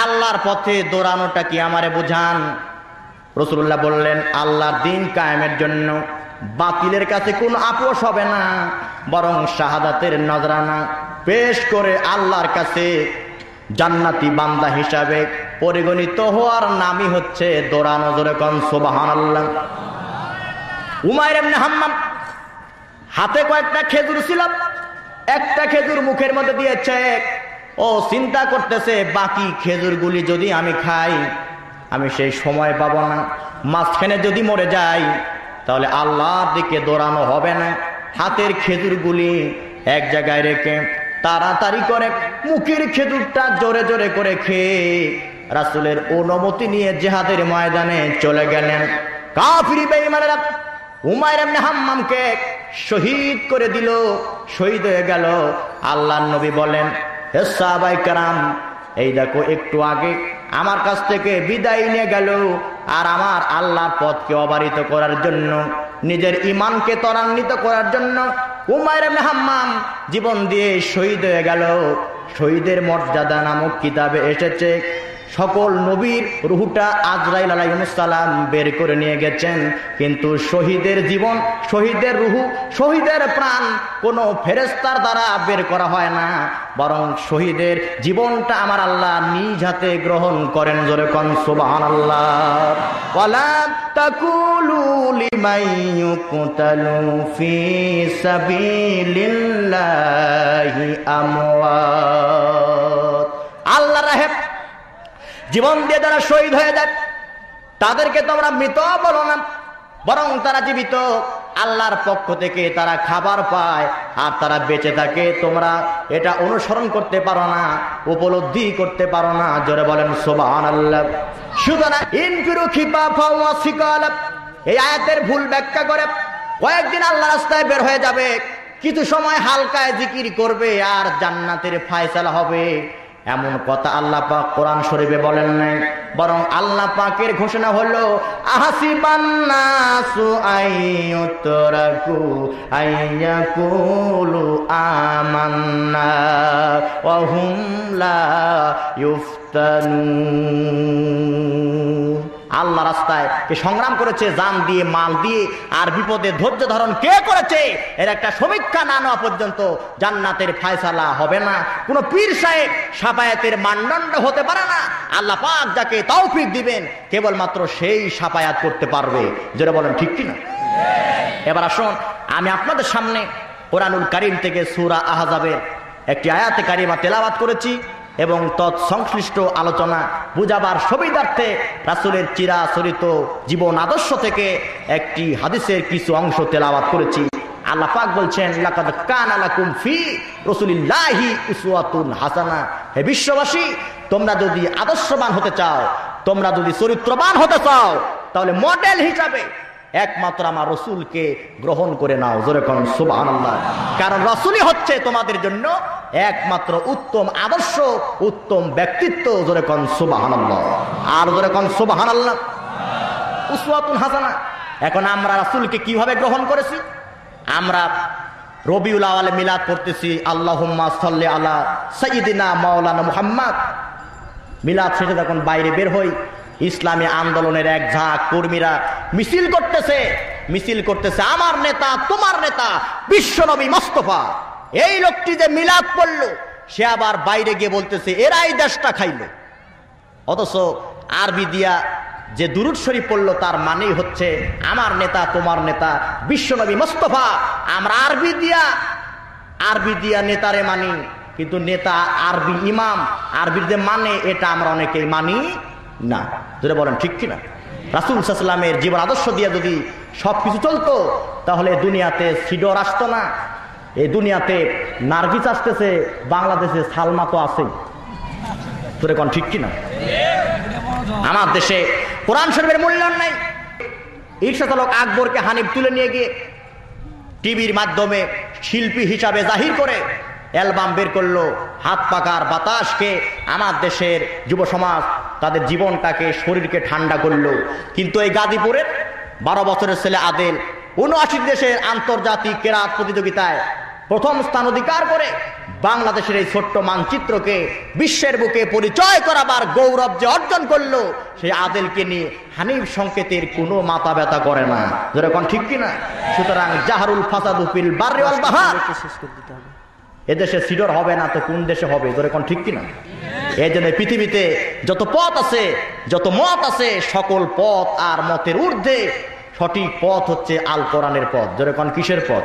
আল্লাহর পথে দৌড়ানোটা কি আমারে বোঝান। রাসূলুল্লাহ বললেন, আল্লাহর দ্বীন কায়েমের জন্য বাতিলের কাছে কোনো আপোষ হবে না, বরং শাহাদাতের নজরানা পেশ করে আল্লাহর কাছে জান্নাতি বান্দা হিসাবে পরিগণিত হওয়ার নামই হচ্ছে দৌড়ানো। জোরে কোন সুবহানাল্লাহ। উমাইর ইবনে হাম্মাম হাতে কয়েকটা খেজুর ছিল, একটা খেজুর মুখের মধ্যে দিয়েছে। ও চিন্তা করতেছে বাকি খেজুরগুলি যদি আমি খাই আমি সেই সময় পাবো না, মাঝখানে যদি মরে যাই তাহলে আল্লাহর দিকে দৌড়ানো হবে না। হাতের খেজুরগুলি এক জায়গায় রেখে তাড়াতাড়ি করে মুখের খেজুরটা জোরে জোরে করে খেয়ে রাসূলের অনুমতি নিয়ে জিহাদের ময়দানে চলে গেলেন। কাফির বেঈমানেরা উমাইর ইবনে হাম্মামকে শহীদ করে দিল, শহীদ হয়ে গেল। আল্লাহর নবী বলেন, হে সাহাবায়ে কেরাম, এই দেখো একটু আগে আমার কাছ থেকে বিদায় নিয়ে গেল, আর আমার আল্লাহর পথকে অবারিত করার জন্য, নিজের ঈমানকে ত্বরান্বিত করার জন্য উমাইর ইবনে হাম্মাম জীবন দিয়ে শহীদ হয়ে গেল। শহীদের মর্যাদা নামক কিতাবে এসেছে সকল নবীর রূহটা আজরাইল আলাইহিস সালাম বের করে নিয়ে গেছেন, কিন্তু শহীদের জীবন, শহীদের রূহ, শহীদের প্রাণ কোনো ফেরেশতার দ্বারা বের করা হয় না, বরং শহীদের জীবনটা আমার আল্লাহ নিজ হাতে গ্রহণ করেন। জোরে কোন সুবহানাল্লাহ। ওয়ালা তাকুলু লিমান ইউকতালু ফি সাবিলিল্লাহি আমওয়াত। আল্লাহর রাহে জীবন দিয়ে যারা শহীদ হয়ে যায় তাদেরকে তোমরা মৃত বলো না, বরং তারা জীবিত। আল্লাহর পক্ষ থেকে তারা খাবার পায় আর তারা বেঁচে থাকে। তোমরা এটা অনুসরণ করতে পারো না, উপলব্ধি করতে পারো না। জোরে বলেন সুবহানাল্লাহ। সুতরাং ইনফিরু খিফাফা ওয়া সিকালা, এই আয়াতের ভুল ব্যাখ্যা করে কয়েকদিন আল্লাহর রাস্তায় বের হয়ে যাবে, কিছু সময় হালকায় জিকির করবে আর জান্নাতের ফয়সালা হবে, এমন কথা আল্লাহ পাক কোরআন শরীফে বলেন নাই। বরং আল্লাহ পাকের ঘোষণা হলো, আহাসিবান নাসু আইয়ুতরাকু আইয়াকুলু আমান্না ওয়া হুম লা ইফতানুন। আল্লাহ রাস্তায় কে সংগ্রাম করেছে জান দিয়ে, মাল দিয়ে, আর বিপদে ধৈর্য ধারণ কে করেছে, এর একটা সমীক্ষা না নেওয়া পর্যন্ত জান্নাতের ফয়সালা হবে না। কোন পীর সাহেব শাফায়াতের মানদণ্ড হতে পারে না। আল্লাহ পাক যাকে তৌফিক দিবেন কেবলমাত্র সেই শাফায়াত করতে পারবে। যারা বলেন ঠিক কিনা? এবার আসুন, আমি আপনাদের সামনে কোরআনুল কারীম থেকে সূরা আহজাবের একটি আয়াতে কারিমা তেলাওয়াত করেছি এবং তৎসংশ্লিষ্ট আলোচনা বুঝাবার সুবিধার্থে রাসূলের চিরাচরিত জীবন আদর্শ থেকে একটি হাদিসের কিছু অংশ তেলাওয়াত করেছি। আল্লাহ পাক বলছেন, লাকাদ কানা লাকুম ফি রাসূলিল্লাহি উসওয়াতুন হাসানাহ। হে বিশ্ববাসী, তোমরা যদি আদর্শবান হতে চাও, তোমরা যদি চরিত্রবান হতে চাও, তাহলে মডেল হিসাবে একমাত্র আমার রাসূলকে গ্রহণ করে নাও। জোরে কোন সুবহানাল্লাহ। কারণ রাসূলই হচ্ছে তোমাদের জন্য একমাত্র উত্তম আদর্শ, উত্তম ব্যক্তিত্ব। জোরে কোন সুবহানাল্লাহ। আর জোরে কোন সুবহানাল্লাহ। উসওয়াতুন হাসানাহ। এখন আমরা রাসূলকে কিভাবে গ্রহণ করেছি? আমরা রবিউল আউয়ালে মিলাদ পড়তেছি, আল্লাহুম্মা সাল্লি আলা সাইয়্যিদিনা মাওলানা মুহাম্মদ। মিলাদ শেষে যখন বাইরে বের হই, ইসলামী আন্দোলনের এক ঝাঁক কর্মীরা মিছিল করতেছে, আমার নেতা, তোমার নেতা বিশ্বনবী মুস্তাফা। এই লোকটি যে মিলাদ পড়লো, সে আবার বাইরে গিয়ে বলতেছে এরাই দেশটা খাইলো। অথচ আরবি দিয়া যে দুরূদ শরীফ পড়লো তার মানেই হচ্ছে আমার নেতা, তোমার নেতা বিশ্বনবী মুস্তাফা। আমরা আরবি দিয়া নেতারে মানি, কিন্তু নেতা আরবি ইমাম, আরবির যে মানে এটা আমরা অনেকেই মানি না। যেটা বলেন ঠিক কিনা? রাসূল সাল্লাল্লাহু আলাইহি ওয়াসাল্লামের জীবন আদর্শ দিয়ে যদি সবকিছু চলতো, তাহলে দুনিয়াতে সিডর আসতো না। এই দুনিয়াতে নার্গিস আসতেছে, বাংলাদেশে সালমা তো আছেই। তোরে কোন ঠিক কিনা? আমার দেশে কোরআন শরীফের মূল্যায়ন নাই। ঈর্ষা চালক আকবরকে হানিফ তুলে নিয়ে গিয়ে টিভির মাধ্যমে শিল্পী হিসাবে জাহির করে অ্যালবাম বের করলো। হাত পাকার বাতাসকে আমার দেশের যুব সমাজ তাদের জীবনটাকে, শরীরকে ঠান্ডা করলো। কিন্তু এই গাজীপুরের 12 বছরের ছেলে আদেল 79 দেশের আন্তর্জাতিক কেরাত প্রতিযোগিতায় প্রথম স্থান অধিকার করে বাংলাদেশের এই ছোট্ট মানচিত্রকে বিশ্বের বুকে পরিচয় করাবার গৌরব যে অর্জন করলো, সেই আদেলকে নিয়ে হানিফ সংকেতের কোনো মাথা ব্যথা করে না। যেরকম ঠিক কিনা? সুতরাং জাহারুল ফাসাদু ফিল বাররি ওয়াল বাহর, এদেশে সিডর হবে না তো কোন দেশে হবে? যেরকম ঠিক কিনা? এই জন্য পৃথিবীতে যত পথ আছে, যত মত আছে, সকল পথ আর মতের ঊর্ধ্বে সঠিক পথ হচ্ছে আল কোরআনের পথ। যেরকম কিসের পথ?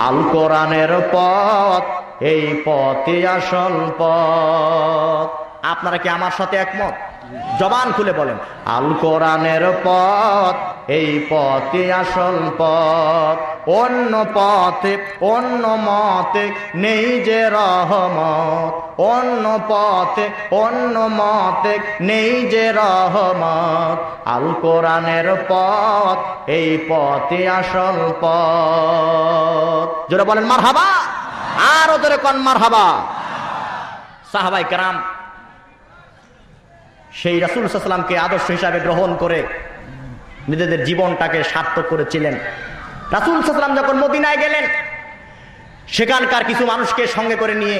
আল কোরআনের পথ, এই পথে আসল পথ। আপনারা কি আমার সাথে একমত? জবান খুলে বলেন, আল কোরআনের পথ, এই পথে আসল পথ, অন্য পথে অন্য মতে নেই যে রহমত, অন্য পথে অন্য মতে নেই যে রহমত, আল কোরআনের পথ, এই পথে আসল পথ। জোরে বলেন মারহাবা, আর ওদের কোন মারহাবা। সাহাবায়ে কেরাম সেই রাসূল সাল্লাল্লাহু আলাইহি ওয়াসাল্লামকে আদর্শ হিসাবে গ্রহণ করে নিজেদের জীবনটাকে সার্থক করেছিলেন। রাসূল সাল্লাল্লাহু আলাইহি ওয়াসাল্লাম যখন মদিনায় গেলেন, সেখানকার কিছু মানুষকে সঙ্গে করে নিয়ে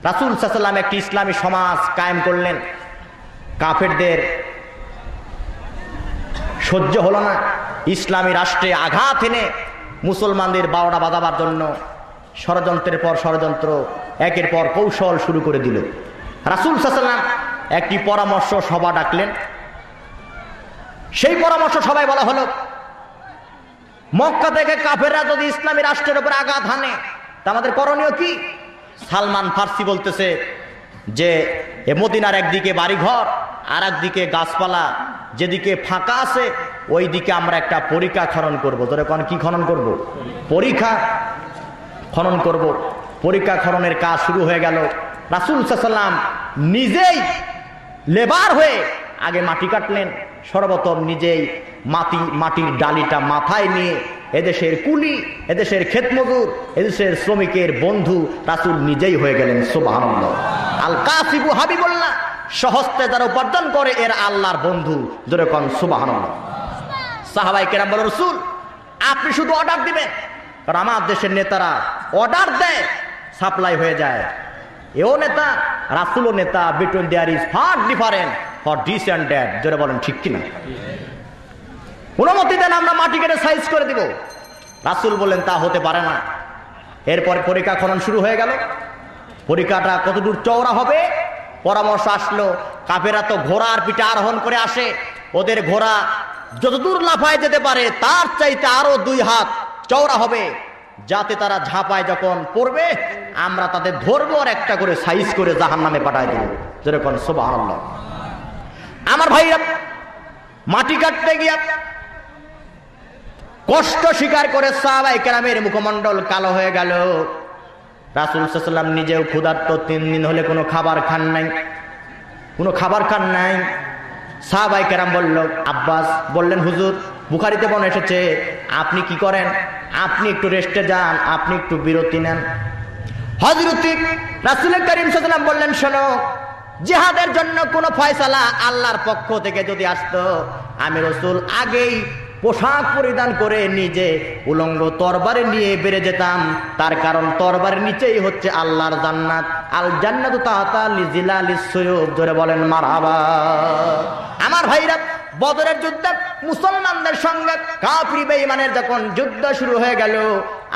রাসূল সাল্লাল্লাহু আলাইহি ওয়াসাল্লাম একটি ইসলামী সমাজ কায়েম করলেন। কাফেরদের সহ্য হলো না, ইসলামী রাষ্ট্রে আঘাত এনে মুসলমানদের বারোটা বাজাবার জন্য ষড়যন্ত্রের পর ষড়যন্ত্র, একের পর কৌশল শুরু করে দিল। রাসূল সাল্লাল্লাহু আলাইহি ওয়াসাল্লাম একটি পরামর্শ সভা ডাকলেন। সেই পরামর্শ সভায় বলা হলো, মক্কা থেকে কাফেররা যদি ইসলামী রাষ্ট্রের উপর আঘাত হানে তা আমাদের করণীয় কি? সালমান ফার্সি বলতেছে যে এ মদিনার একদিকে বাড়িঘর আর একদিকে গাছপালা, যেদিকে ফাঁকা আছে ওই দিকে আমরা একটা পরিখা খনন করবো। ধরে কোন কি খনন করব? পরিখা খনন করব। পরিখা খননের কাজ শুরু হয়ে গেল। রাসূল সাল্লাল্লাহু আলাইহি ওয়াসাল্লাম নিজেই লেবার হয়ে আগে মাটি কাটলেন। সর্বপ্রথম নিজেই মাটির ডালিটা মাথায় নিয়ে এদেশের কুলি, এদেশের ক্ষেতমজুর, এদেশের শ্রমিকের বন্ধু রাসূল নিজেই হয়ে গেলেন। সুবহানাল্লাহ। আল কাসিবু হাবিবুল্লাহ, সহস্তে যারা উপার্জন করে এর আল্লাহর বন্ধু। জোরে কোন সুবহানাল্লাহ। সাহাবায়ে কেরাম বলে, রাসূল আপনি শুধু অর্ডার দিবেন, কারণ আমার দেশের নেতারা অর্ডার দেয়, সাপ্লাই হয়ে যায়। এও নেতা, রাসূলও নেতা, between there is far different for this and that. জোরে বলেন ঠিক কিনা? অনুমতি দেন, আমরা মাটি কেটে সাইজ করে দিব। রাসূল বললেন তা হতে পারে না। এরপর পরিখা খনন শুরু হয়ে গেল। পরিখাটা কতদূর চওড়া হবে পরামর্শ আসলো। কাফেরা তো ঘোড়ার পিঠে আরোহণ করে আসে, ওদের ঘোড়া যতদূর লাফায় যেতে পারে তার চাইতে আরো 2 হাত চওড়া হবে, যাতে তারা ঝাঁপায় যখন পড়বে আমরা তাদের ধরবো আর একটা করে সাইজ করে জাহান্নামে পাঠায় দেব। যেরকম সুবহানাল্লাহ। আমার ভাইরা মাটি কাটতে গিয়া কষ্ট স্বীকার করে সাহাবায়ে কেরামের মুখমণ্ডল কালো হয়ে গেল। রাসূল সাল্লাল্লাহু আলাইহি ওয়াসাল্লাম নিজেও ক্ষুধার্ত, 3 দিন হলে কোনো খাবার খান নাই, কোনো খাবার খান নাই। সাহাবায়ে কেরাম বলল, আব্বাস বললেন, হুজুর বুখারীতে বর্ণনা এসেছে আপনি কি করেন, আপনি একটু রেস্টে যান, আপনি একটু বিরতি নেন। হযরত রাসূল করিম সাল্লাল্লাহু আলাইহি ওয়াসাল্লাম বললেন, শোনো, জিহাদের জন্য কোনো ফয়সালা আল্লাহর পক্ষ থেকে যদি আসতো, আমি রাসূল আগেই পোশাক পরিধান করে নিজে উলঙ্গ তরবারি নিয়ে বেড়ে যেতাম। তার কারণ তরবারির নিচেই হচ্ছে আল্লাহর জান্নাত। আল জান্নাতু তাহতা লিজিলালিস সুয়ুব। জোরে বলেন মারহাবা। আমার ভাইরা, বদরের যুদ্ধে মুসলমানদের সঙ্গে কাফির বেঈমানের যখন যুদ্ধ শুরু হয়ে গেল,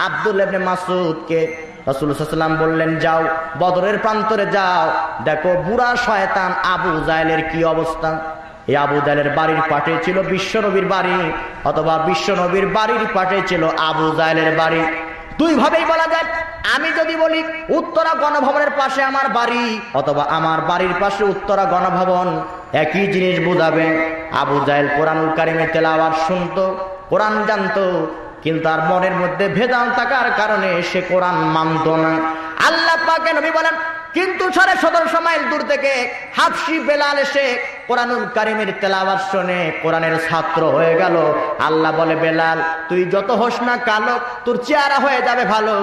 আব্দুল্লাহ ইবনে মাসউদকে রাসূল সাল্লাল্লাহু আলাইহি ওয়াসাল্লাম বললেন, যাও বদরের প্রান্তরে যাও, দেখো বুড়া শয়তান আবু জাহেলের কি অবস্থা। এই আবু জাহেলের বাড়ির পাশে ছিল বিশ্বনবীর বাড়ি, অথবা বিশ্বনবীর বাড়ির পাশে ছিল আবু জাহেলের বাড়ি। 2 ভাবেই বলা যায়। আমি যদি বলি উত্তরা গণভবনের পাশে আমার বাড়ি, অথবা আমার বাড়ির পাশে উত্তরা গণভবন, একই জিনিস বোঝাবে। আবু জাহেল কোরআনুল কারীমে তেলাওয়াত শুনতো, কোরআন জানতো, কিন্তু তার মনের মধ্যে ভেদান থাকার কারণে সে কোরআন মানত না। আল্লাহ পাকের নবী বলেন, কিন্তু 1750 মাইল দূর থেকে হাবশি বেলাল এসে কোরআনুল কারীমের তেলাওয়াত শুনে কোরআনের ছাত্র হয়ে গেল। আল্লাহ বলে, বেলাল তুই যত হোস না কালো, তোর চেহারা হয়ে যাবে ভালো।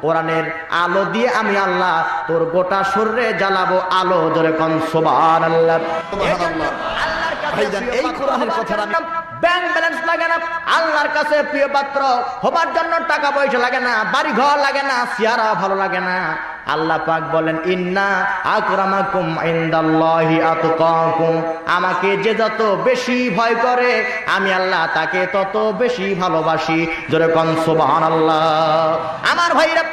কোরআনের আলো দিয়ে আমি আল্লাহ তোর গোটা শরীরে জ্বালাবো আলো। জোরে কোন সুবহানাল্লাহ। সুবহানাল্লাহ। ভাইজান, এই কোরআনের কথা আমি ব্যাংক ব্যালেন্স লাগে না, আল্লাহর কাছে প্রিয় পাত্র হবার জন্য টাকা পয়সা লাগে না, বাড়ি ঘর লাগে না, চেহারা ভালো লাগে না। আল্লাহ পাক বলেন, ইন্না আকরামাকুম ইনদাল্লাহি আতকাকুম। আমাকে যে যত বেশি ভয় করে আমি আল্লাহ তাকে তত বেশি ভালোবাসি। জোরে কোন সুবহানাল্লাহ। আমার ভাইরা,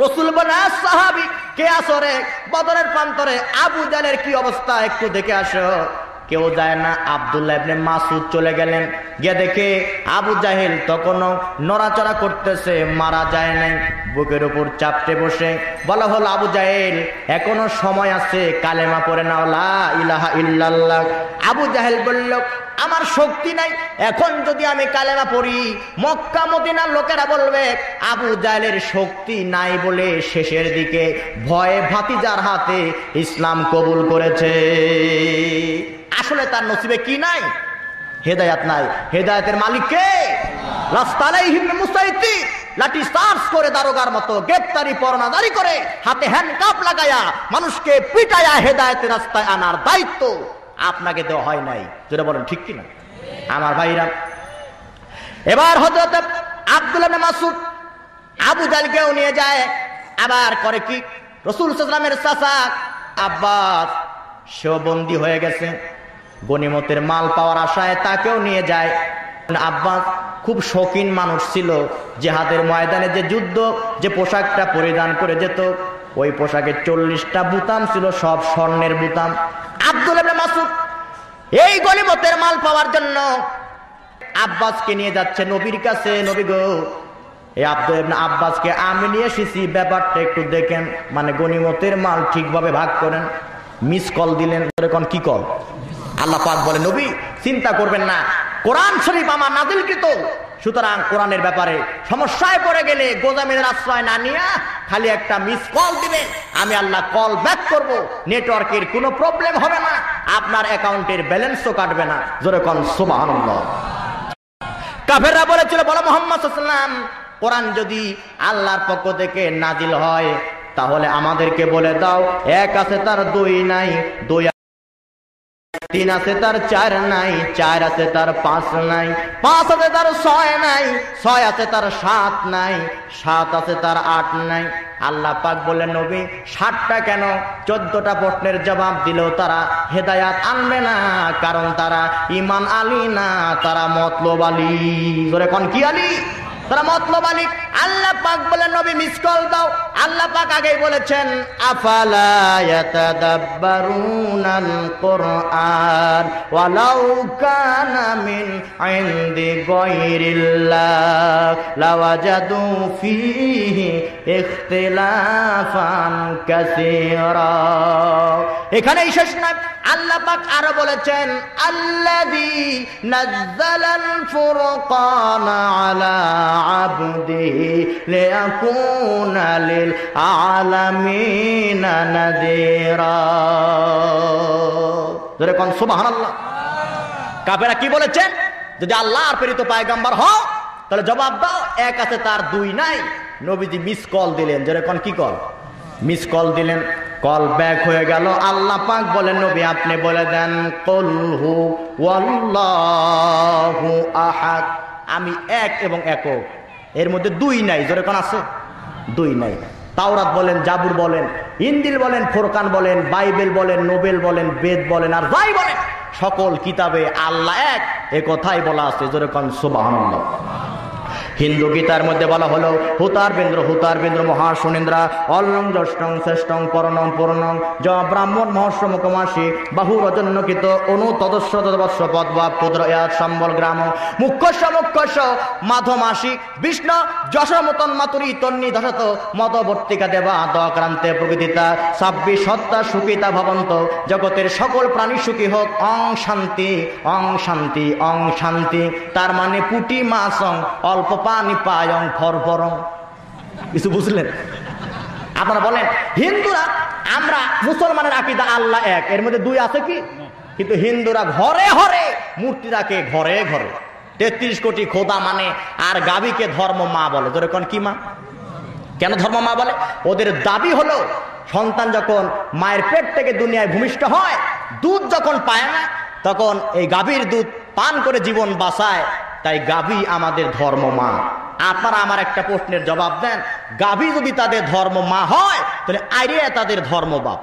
রাসূল বলেন, সাহাবী কে আসরে বদরের প্রান্তরে আবু জাহেলের কি অবস্থা একটু দেখে আসো। কেউ যায় না। আব্দুল্লাহ ইবনে মাসউদ চলে গেলেন, গিয়ে দেখে আবু জাহেল তখনও নড়াচড়া করতেছে, মারা যায় নাই। বুকের উপর চাপটে বসে বলা হলো, আবু জাহেল এখনো সময় আছে, কালেমা পড়ে নাও, লা ইলাহা ইল্লাল্লাহ। আবু জাহেল বলল, আমার শক্তি নাই, এখন যদি আমি কালেমা পড়ি মক্কা মদিনার লোকেরা বলবে আবু জাহেলের শক্তি নাই বলে শেষের দিকে ভয়ে ভাতিজার হাতে ইসলাম কবুল করেছে। আসলে তার নসিবে কি নাই? হেদায়াত নাই। হেদায়াতের মালিক কে? রাস্তালাইহিম মুসাইতি, লাঠি চার্জ করে দারোগার মতো গ্রেফতারি পরোয়ানা জারি করে হাতে হ্যান্ডকাপ লাগায়া মানুষকে পিটায়া হেদায়েতের রাস্তায় আনার দায়িত্ব আপনাকে দেওয়া হয় নাই। যেটা বলেন ঠিক কিনা আমার ভাইরা? এবার হযরত আব্দুল্লাহ ইবনে মাসউদ আবু জাহেলকেও নিয়ে যায়। আবার করে কি, রাসূল সাল্লাল্লাহু আলাইহি ওয়াসাল্লামের চাচা আব্বাস সেও বন্দী হয়ে গেছে। গনিমতের মাল পাওয়ার আশায় তাকেও নিয়ে যায়। আব্বাস খুব শৌখিন মানুষ ছিল। জিহাদের ময়দানে যে যুদ্ধ যে পোশাকটা পরিধান করে যেত, ওই পোশাকে 40টা বুতাম ছিল, সব স্বর্ণের বুতাম। আব্দুল্লাহ ইবনে মাসউদ এই গনিমতের মাল পাওয়ার জন্য আব্বাসকে নিয়ে যাচ্ছে নবীর কাছে। নবী গো, এই আব্দুল্লাহ ইবনে আব্বাসকে আমি নিয়ে এসেছি, ব্যাপারটা একটু দেখেন, মানে গনিমতের মাল ঠিকভাবে ভাগ করেন। মিস কল দিলেন। এখন কি কল? আল্লাহ পাক বলে, নবী চিন্তা করবেন না, কোরআন শরীফ আমার নাযিলকৃত, সুতরাং কোরআনের ব্যাপারে সমস্যায় পড়ে গেলে গোজামিনের আশ্রয় না নিয়ে খালি একটা মিস কল দিবেন, আমি আল্লাহ কল ব্যাক করব, নেটওয়ার্কের কোনো প্রবলেম হবে না, আপনার অ্যাকাউন্টের ব্যালেন্সও কাটবে না। জোরে কোন সুবহানাল্লাহ। কাফেররা বলেছিল, বলো মুহাম্মদ সাল্লাল্লাহু আলাইহি ওয়াসাল্লাম, কোরআন যদি আল্লাহর পক্ষ থেকে নাজিল হয় তাহলে আমাদেরকে বলে দাও, এক আছে তার দুই নাই, দুই তিন আছে তার চার নাই, চার আছে তার পাঁচ নাই, পাঁচ আছে তার ছয় নাই, ছয় আছে তার সাত নাই, সাত আছে তার আট নাই। আল্লাহ পাক বললেন, নবী 7টা কেন 14টা প্রশ্নের জবাব দিলেও তারা হেদায়াত আনবে না, কারণ তারা ঈমান আলী না, তারা মতলব আলী। জোরে কোন কি আলী? তারা মতলব আলী। আল্লাহ পাক বলেন, নবী মিস কল দাও। আল্লাহ পাক আগেই বলেছেন, আফালা ইয়াতাদাব্বারুনাল কুরআন ওয়ালাউ কানা মিন ইনদি গায়রিল্লাহ লাওয়াজাদু ফীহি ইখতিলাফান কাসীরা। এখানেই শেষ না, আল্লাহ পাক আরো বলেছেন, আল্লাযী নাযালাল ফুরকানা আলা আবদিহি লিয়াকুনা লিল আলামিনা নাযীরা। জোরে কোন সুবহানাল্লাহ। কাফেররা কি বলেছেন? যদি আল্লাহর প্রেরিত পয়গম্বর হও তাহলে জবাব দাও, এক আছে তার দুই নাই। নবীজি মিস কল দিলেন। জোরে কোন কি কল? মিস কল দিলেন। কল ব্যাক হয়ে গেল। আল্লাহ পাক বলেন, নবী আপনি বলে দেন, কুল হু ওয়াল্লাহু আহাদ, আমি এক এবং একক, এর মধ্যে দুই নাই। জোরে কোন আছে? দুই নাই। তাওরাত বলেন, জাবুর বলেন, ইনজিল বলেন, ফুরকান বলেন, বাইবেল বলেন, নোবেল বলেন, বেদ বলেন, আর যাই বলেন, সকল কিতাবে আল্লাহ এক, এ কথাই বলা আছে। জোরে কোন সুবহানাল্লাহ। হিন্দু গীতার মধ্যে বলা হলো, হুতার বেন্দ্র মহাসুনেন্দ্রা অলং জ্যেষ্ঠং শ্রেষ্ঠং পরণং পূর্ণং য ব্রাহ্মণ মহস্রমুখমাসী বাহু রজন্যকিত অনু তদস্য তদবৎস পদ্মা পুত্র ইয়াত সম্বল গ্রাম মুখ্যস্য মাধমাসী বিষ্ণু যশমতন মাতুরি তন্নি দশত মতবর্তিকা দেবা দক্রান্তে প্রকৃতিতা 26 সত্তা সুখিতা ভবন্ত, জগতের সকল প্রাণী সুখী হোক, অং শান্তি অং শান্তি অং শান্তি। তার মানে পুটি মাসং অল্প পানি পায়ং ফরফরং। কিছু বুঝলেন? আপনারা বলেন, হিন্দুরা, আমরা মুসলমানের আকীদা আল্লাহ এক, এর মধ্যে দুই আছে কি? কিন্তু হিন্দুরা ঘরে ঘরে মূর্তি রাখে, ঘরে ঘরে 33 কোটি খোদা মানে, আর গাভীকে ধর্ম মা বলে। ধরে কোন কি মা? কেন ধর্ম মা বলে? ওদের দাবি হলো সন্তান যখন মায়ের পেট থেকে দুনিয়ায় ভূমিষ্ঠ হয়, দুধ যখন পায় না তখন এই গাভীর দুধ পান করে জীবন বাঁচায়, তাই গাভী আমাদের ধর্ম মা। আপনারা আমার একটা প্রশ্নের জবাব দেন, গাভী যদি তাদের ধর্ম মা হয় তাহলে আইরিয়া তাদের ধর্ম বাপ।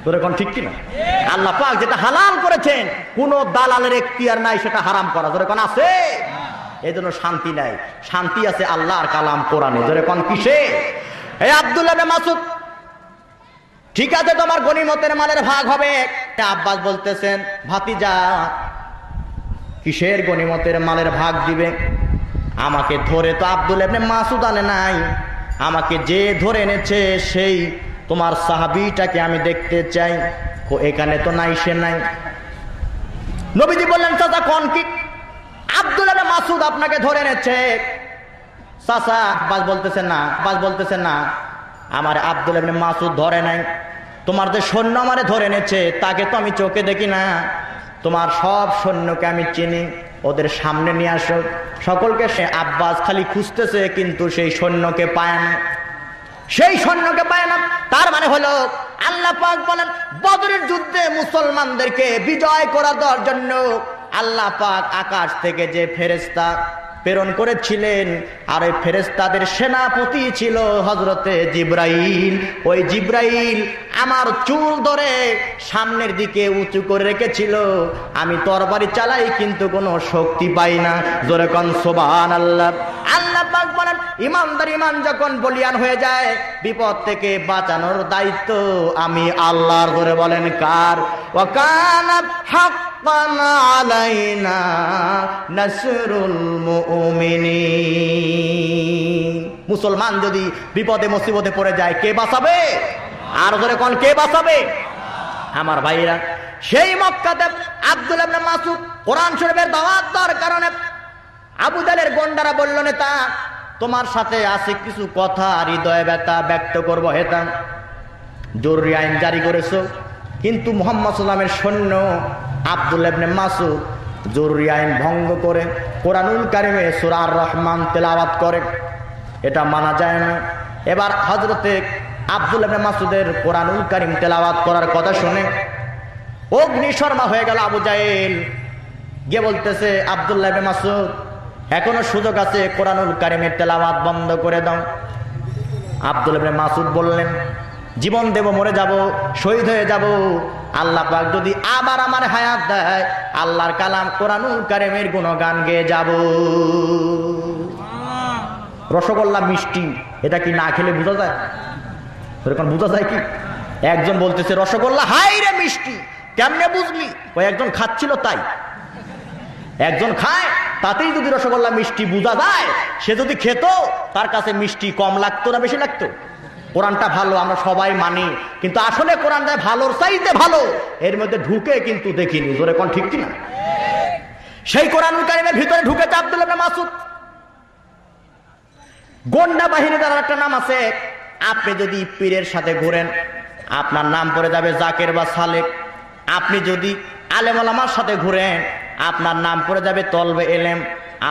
তোর এখন ঠিক কিনা? আল্লাহ পাক যেটা হালাল করেছেন কোন দালালের এখতিয়ার নাই সেটা হারাম করা। তোর এখন আছে, এই জন্য শান্তি নাই। শান্তি আছে আল্লাহর কালাম কোরআনে। তোর এখন কিসে? এই আব্দুল্লাহ ইবনে মাসউদ ঠিক আছে, তোমার গনিমতের মালের ভাগ হবে। আব্বাস বলতেছেন, ভাতিজা কিসের গনিমতের মালের ভাগ দিবে? আমাকে ধরে তো আব্দুল ইবনে মাসুদ আনে নাই, আমাকে যে ধরে এনেছে সেই তোমার সাহাবীটাকে আমি দেখতে চাই। এখানে তো নাই, সে নাই। নবীজি বললেন, চাচা কোন কি? আব্দুল ইবনে মাসুদ আপনাকে ধরে এনেছে। চাচা আব্বাস বলতেছেন না, আমার আব্দুল ইবনে মাসুদ ধরে নাই, তোমার যে সৈন্য আমারে ধরে এনেছে তাকে তো আমি চোখে দেখি না, তোমার সব সৈন্যকে আমি চিনি, ওদের সামনে নিয়ে আসো সকলকে। সে আব্বাস খালি খুঁজতেছে কিন্তু সেই সৈন্যকে পায় না, তার মানে হলো আল্লাহ পাক বলেন বদরের যুদ্ধে মুসলমানদেরকে বিজয় করা দেওয়ার জন্য আল্লাহ পাক আকাশ থেকে যে ফেরেশতা প্রেরণ করেছিলেন, আর ওই ফেরেশতাদের সেনাপতি ছিল হযরতে জিবরাইল। ওই জিবরাইল আমার চুল ধরে সামনের দিকে উঁচু করে রেখেছিল, আমি তরবারি চালাই কিন্তু কোনো শক্তি পাই না। জোরে কোন সুবহানাল্লাহ। আল্লাহ পাক বলেন ইমানদার ইমান যখন বলিয়ান হয়ে যায়, বিপদ থেকে বাঁচানোর দায়িত্ব আমি আল্লাহর। জোরে বলেন কার? ওয়া কানা হাক্কান আলাইনা নাসরুল মুমিনিন। মুসলমান যদি বিপদে মুসিবতে পড়ে যায় কে বাঁচাবে? আর ধরে কোন কে বাঁচাবে? আমার ভাইরা, সেই মক্কাতে আব্দুল ইবনে মাসুদ কোরআন শরীফের দাওয়াত দেওয়ার কারণে আবু জাহেলের গোন্ডারা বলল, নেতা তোমার সাথে আছে কিছু কথা হৃদয়ে ব্যথা ব্যক্ত করবো, হেতা জরুরি আইন জারি করেছো। কিন্তু মুহাম্মদ সাল্লামের সৈন্য আব্দুল ইবনে মাসুদ জরুরি আইন ভঙ্গ করে কোরআনুল কারিমে সূরা আর রহমান তেলাওয়াত করে, এটা মানা যায় না। এবার হযরতে আব্দুল ইবনে মাসুদের কোরআনুল কারিম তেলাওয়াত করার কথা শুনে অগ্নিশর্মা হয়ে গেল আবু জাহেল। গিয়ে বলতেছে, আব্দুল্লাহ ইবনে মাসুদ এখনো সুযোগ আছে, কোরআনুল কারিমের তেলাওয়াত বন্ধ করে দাও। আব্দুল ইবনে মাসুদ বললেন, জীবন দেব, মরে যাব, শহীদ হয়ে যাব, আল্লাহ পাক যদি আবার আমার হায়াত দেয় আল্লাহর কালাম কোরআনুল কারিমের গুণগান গেয়ে যাব। রসগোল্লা মিষ্টি, এটা কি না খেলে বোঝা যায়? এরকম বোঝা যায় কি? একজন বলতেছে রসগোল্লা হাই রে মিষ্টি, কেমনে বুঝলি? ওই একজন খাচ্ছিল তাই। একজন খায় তাতেই যদি রসগোল্লা মিষ্টি বোঝা যায়, সে যদি খেত তার কাছে মিষ্টি কম লাগতো না বেশি লাগতো? কোরআনটা ভালো আমরা সবাই মানি, কিন্তু আসলে কোরআনটা ভালোর চাইতে ভালো এর মধ্যে ঢুকে কিন্তু দেখিনি। জোরে কোন ঠিক কিনা? সেই কোরআনুল কারিমের ভিতরে ঢুকেছে আব্দুল ইবনে মাসুদ। গোন্ডা বাহিনী দ্বারা একটা নাম আছে, আপনি যদি পীরের সাথে ঘুরেন আপনার নাম পড়ে যাবে জাকের বা সালেক। আপনি যদি আলেম ওলামার সাথে ঘুরেন আপনার নাম পড়ে যাবে তলবে এলেম।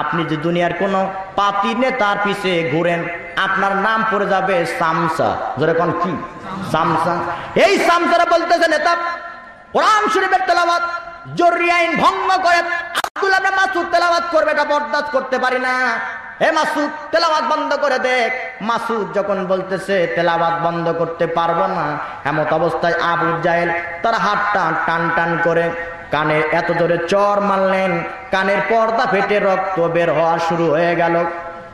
আপনি যদি দুনিয়ার কোনো পাতি নেতার পিছে ঘুরেন আপনার নাম পড়ে যাবে সামসা। জোরে কোন কি? সামসা। এই সামসারা বলতেছে, নেতা কোরআন শরীফের তেলাওয়াত জরুরি আইন ভঙ্গ করে আব্দুল ইবনে মাসুদ তেলাওয়াত করবে, এটা বরদাস্ত করতে পারি না। হে মাসুদ তেলাওয়াত বন্ধ করে দেখ। মাসুদ যখন বলতেছে তেলাওয়াত বন্ধ করতে পারবো না, এমত অবস্থায় আবু জাহেল তার হাতটা টান টান করে কানে এত জোরে চর মারলেন, কানের পর্দা ফেটে রক্ত বের হওয়া শুরু হয়ে গেল।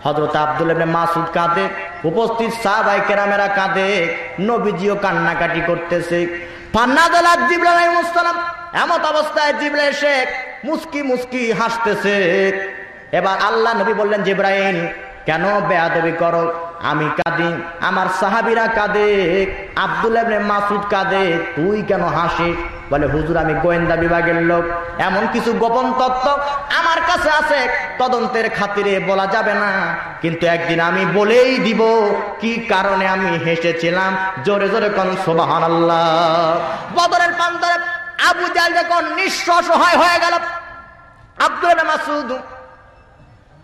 হযরত আব্দুল ইবনে মাসুদ কাঁদে, উপস্থিত সাহাবায়ে কেরামেরা কাঁদে, নবীজিও কান্নাকাটি করতেছে। ফান্নাজালা জিবরাইল আলাইহিস সালাম, এমত অবস্থায় জিবরাইল এসে মুস্কি মুস্কি হাসতেছে। এবার আল্লাহ নবী বললেন, জিবরাইল কেন বেয়াদবি করো? আমি কাঁদি, আমার সাহাবীরা কাঁদে, আব্দুল ইবনে মাসুদ কাঁদে, তুই কেন হাসিস? বলে, হুজুর আমি গোয়েন্দা বিভাগের লোক, এমন কিছু গোপন তথ্য আমার কাছে আছে, তদন্তের খাতিরে বলা যাবে না, কিন্তু একদিন আমি বলেই দিব কি কারণে আমি হেসেছিলাম। জোরে জোরে কোন সুবহানাল্লাহ। বদরের প্রান্তরে আবু জাহেল যখন নিঃস্ব অসহায় হয়ে গেল, আব্দুল ইবনে মাসুদ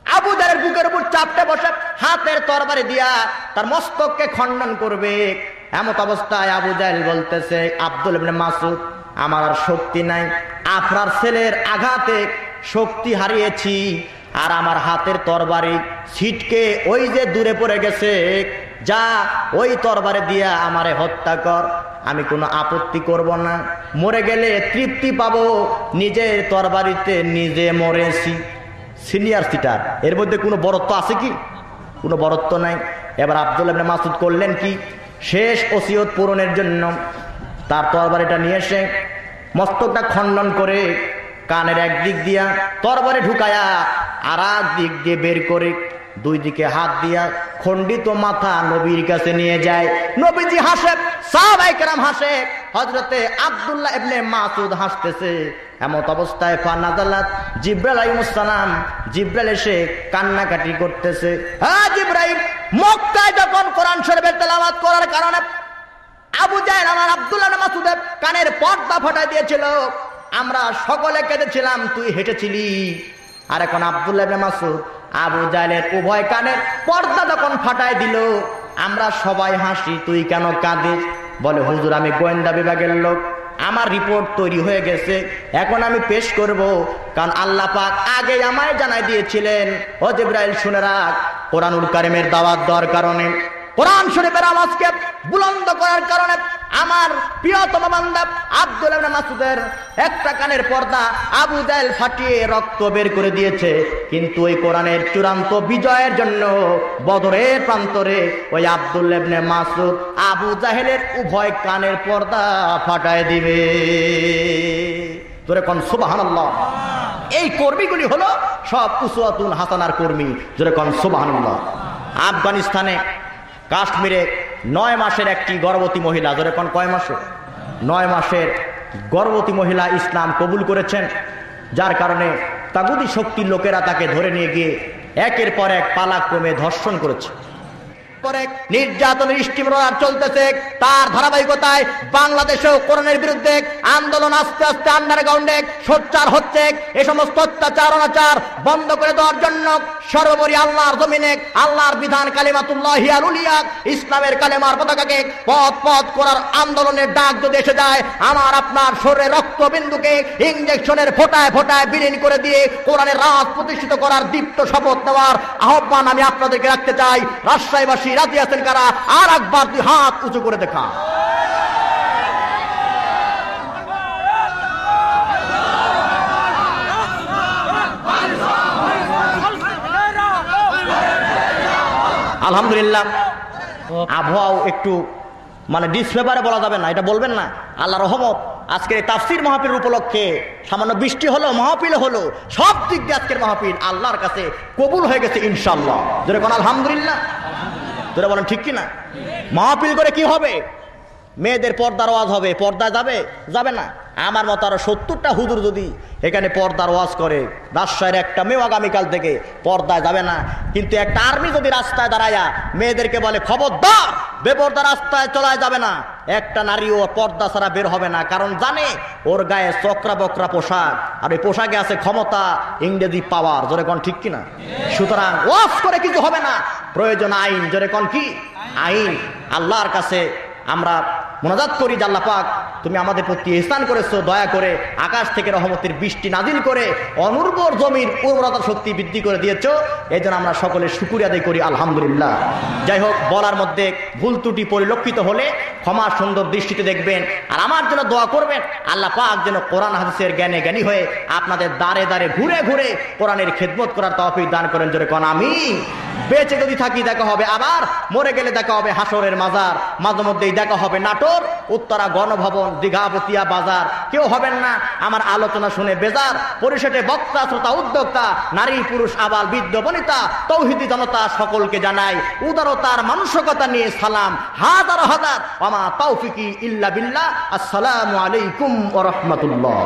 আবু জাহেলের বুকের উপর চাপটে বসে হাতের তরবারি দিয়া তার মস্তককে খণ্ডন করবে। এমত অবস্থায় আবু জাহেল বলতেছে, আব্দুল ইবনে মাসুদ আমার আর শক্তি নাই, আপনার ছেলের আঘাতে শক্তি হারিয়েছি, আর আমার হাতের তরবারি ছিটকে ওই যে দূরে পড়ে গেছে, যা ওই তরবারি দিয়া আমারে হত্যা কর, আমি কোনো আপত্তি করব না, মরে গেলে তৃপ্তি পাবো, নিজের তরবারিতে নিজে মরেছি। সিনিয়র সিটার, এর মধ্যে কোনো বরত্ব আছে কি? কোনো বরত্ব নাই। এবার আব্দুল ইবনে মাসুদ করলেন কি? শেষ ওসিয়ত পূরণের জন্য তার তরবারিটা নিয়ে এসে মস্তকটা খণ্ডন করে কানের একদিক দিয়া তরবারি ঢুকায়া আর এক দিক দিয়ে বের করে দুই দিকে হাত দিয়া খণ্ডিত মাথা নবীর কাছে নিয়ে যায়। নবীজি হাসে, সাহাবায়ে কেরাম হাসে, হযরতে আব্দুল্লাহ ইবনে মাসউদ হাসতেছে। এমত অবস্থায় ফানাজালাত জিবরাইল আলাইহিস সালাম, জিবরাইল এসে কান্নাকাটি করতেছে। হ্যাঁ জিবরাইল, মক্কায় যখন কোরআন শরীফের তেলাওয়াত করার কারণে আবু জাহেল আমার আব্দুল্লাহ ইবনে মাসউদের কানের পর্দা ফাটাই দিয়েছিল, আমরা সকলে কেঁদেছিলাম, তুই হেঁটেছিলি। আর এখন আব্দুল্লাহ ইবনে মাসউদ আবু জাহেলের উভয় কানের পর্দা যখন ফাটাই দিল, আমরা সবাই হাসি, তুই কেন কাঁদিস? বলে হুজুর, আমি গোয়েন্দা বিভাগের লোক, আমার রিপোর্ট তৈরি হয়ে গেছে, এখন আমি পেশ করব। কারণ আল্লাহ পাক আগে আমায় জানাই দিয়েছিলেন, ও জিবরাইল শুনে রাখ, কোরআনুল কারীমের দাওয়াত দেওয়ার কারণে, কোরআন শরীফের আওয়াজকে বুলন্দ করার কারণে আমার প্রিয়তম বান্দা আব্দুল্লাহ ইবনে মাসউদের একটা কানের পর্দা আবু জাহেল ফাটিয়ে রক্ত বের করে দিয়েছে। কিন্তু ওই কোরআনের চূড়ান্ত বিজয়ের জন্য বদরের প্রান্তরে ওই আব্দুল্লাহ ইবনে মাসউদ আবু জাহেলের উভয় কানের পর্দা ফাটায় দিবে। জোরে কোন সুবহানাল্লাহ। এই কর্মীগুলি হলো সব উসওয়াতুন হাসানার কর্মী। জোরে কোন সুবহানাল্লাহ। আফগানিস্তানে কাশ্মীরে 9 মাসের একটি গর্ভবতী মহিলা, ধরে কোন কয় মাসে? 9 মাসের গর্ভবতী মহিলা ইসলাম কবুল করেছেন, যার কারণে তাগুতি শক্তির লোকেরা তাকে ধরে নিয়ে গিয়ে একের পর এক পালাক্রমে ধর্ষণ করেছে। নির্যাতনের স্টিমরোলার চলতেছে, তার ধারাবাহিকতায় বাংলাদেশেও কোরআনের বিরুদ্ধে আন্দোলন আস্তে আস্তে আন্ডারগ্রাউন্ডে সোচ্চার হচ্ছে। এ সমস্ত অত্যাচার অনাচার বন্ধ করে দেওয়ার জন্য সর্বোপরি আল্লাহর জমিনে আল্লাহর বিধান কালিমাতুল্লাহি আল উলিয়া, ইসলামের কালেমার পতাকাকে পথ পথ করার আন্দোলনের ডাক যদি এসে যায়, আমার আপনার শরীরে রক্তবিন্দুকে ইঞ্জেকশনের ফোঁটায় ফোঁটায় বিলীন করে দিয়ে কোরআনের রাজ প্রতিষ্ঠিত করার দীপ্ত শপথ নেওয়ার আহ্বান আমি আপনাদেরকে রাখতে চাই। রাজশাহীবাসী রাজি আছেন কারা? আর একবার দুই হাত উঁচু করে দেখা। আলহামদুলিল্লাহ। আবহাওয়াও একটু মানে ডিসফেভারে বলা যাবে না, এটা বলবেন না। আল্লাহ রহমত, আজকের এই তাফসীর মাহফিল উপলক্ষে সামান্য বৃষ্টি হলো, মাহফিল হলো, সব দিক দিয়ে আজকের মাহফিল আল্লাহর কাছে কবুল হয়ে গেছে ইনশাআল্লাহ। জোরে কোন আলহামদুলিল্লাহ। তোরা বলেন ঠিক কিনা? মাহফিল করে কি হবে? মেয়েদের পর্দার ওয়াজ হবে, পর্দা যাবে? যাবে না। আমার মতো আরো 70টা হুজুর যদি এখানে পর্দার ওয়াজ করে, রাজশাহীর একটা মেয়ে আগামীকাল থেকে পর্দায় যাবে না। কিন্তু একটা আর্মি যদি রাস্তায় দাঁড়ায়া মেয়েদেরকে বলে খবরদার বেপর্দা রাস্তায় চলায় যাবে না, একটা নারীও পর্দা ছাড়া বের হবে না, কারণ জানে ওর গায়ে চক্রা বকরা পোশাক, আর ওই পোশাকে আছে ক্ষমতা, ইংরেজি পাওয়ার। জোরে কোন ঠিক কিনা? সুতরাং ওয়াজ করে কিছু হবে না, প্রয়োজন আইন। জোরে কোন কি? আইন। আল্লাহর কাছে আমরা মোনাজাত করি যে আল্লাহ পাক তুমি আমাদের প্রতি ইহসান করেছো, দয়া করে আকাশ থেকে রহমতের বৃষ্টি নাজিল করে অনুর্বর জমির উর্বরতা শক্তি বৃদ্ধি করে দিয়েছো, এই জন্য আমরা সকলে শুকরিয়া আদায় করি আলহামদুলিল্লাহ। যাই হোক, বলার মধ্যে ভুল ত্রুটি পরিলক্ষিত হলে ক্ষমা সুন্দর দৃষ্টিতে দেখবেন, আর আমার জন্য দোয়া করবেন আল্লাহ পাক যেন কোরআন হাদিসের জ্ঞানে জ্ঞানী হয়ে আপনাদের দাঁড়ে দাঁড়ে ঘুরে ঘুরে কোরআনের খেদমত করার তৌফিক দান করেন। জোরে কোন আমিন। বেঁচে যদি থাকি দেখা হবে আবার, মরে গেলে দেখা হবে হাসরের মাজার, মাঝে মধ্যেই দেখা হবে নাটোর, উত্তরা গণভবন, দীঘাপতিয়া বাজার। কেউ হবেন না আমার আলোচনা শুনে বেজার। পরিশেষে বক্তা, শ্রোতা, উদ্যোক্তা, নারী, পুরুষ, আবাল, বৃদ্ধ, বনিতা, তৌহিদি জনতা সকলকে জানাই উদারতার মানসিকতা নিয়ে সালাম, হাজার হাজার। ওয়া মা তৌফিকি ইল্লা বিল্লাহ। আসসালামু আলাইকুম ওয়া রাহমাতুল্লাহ।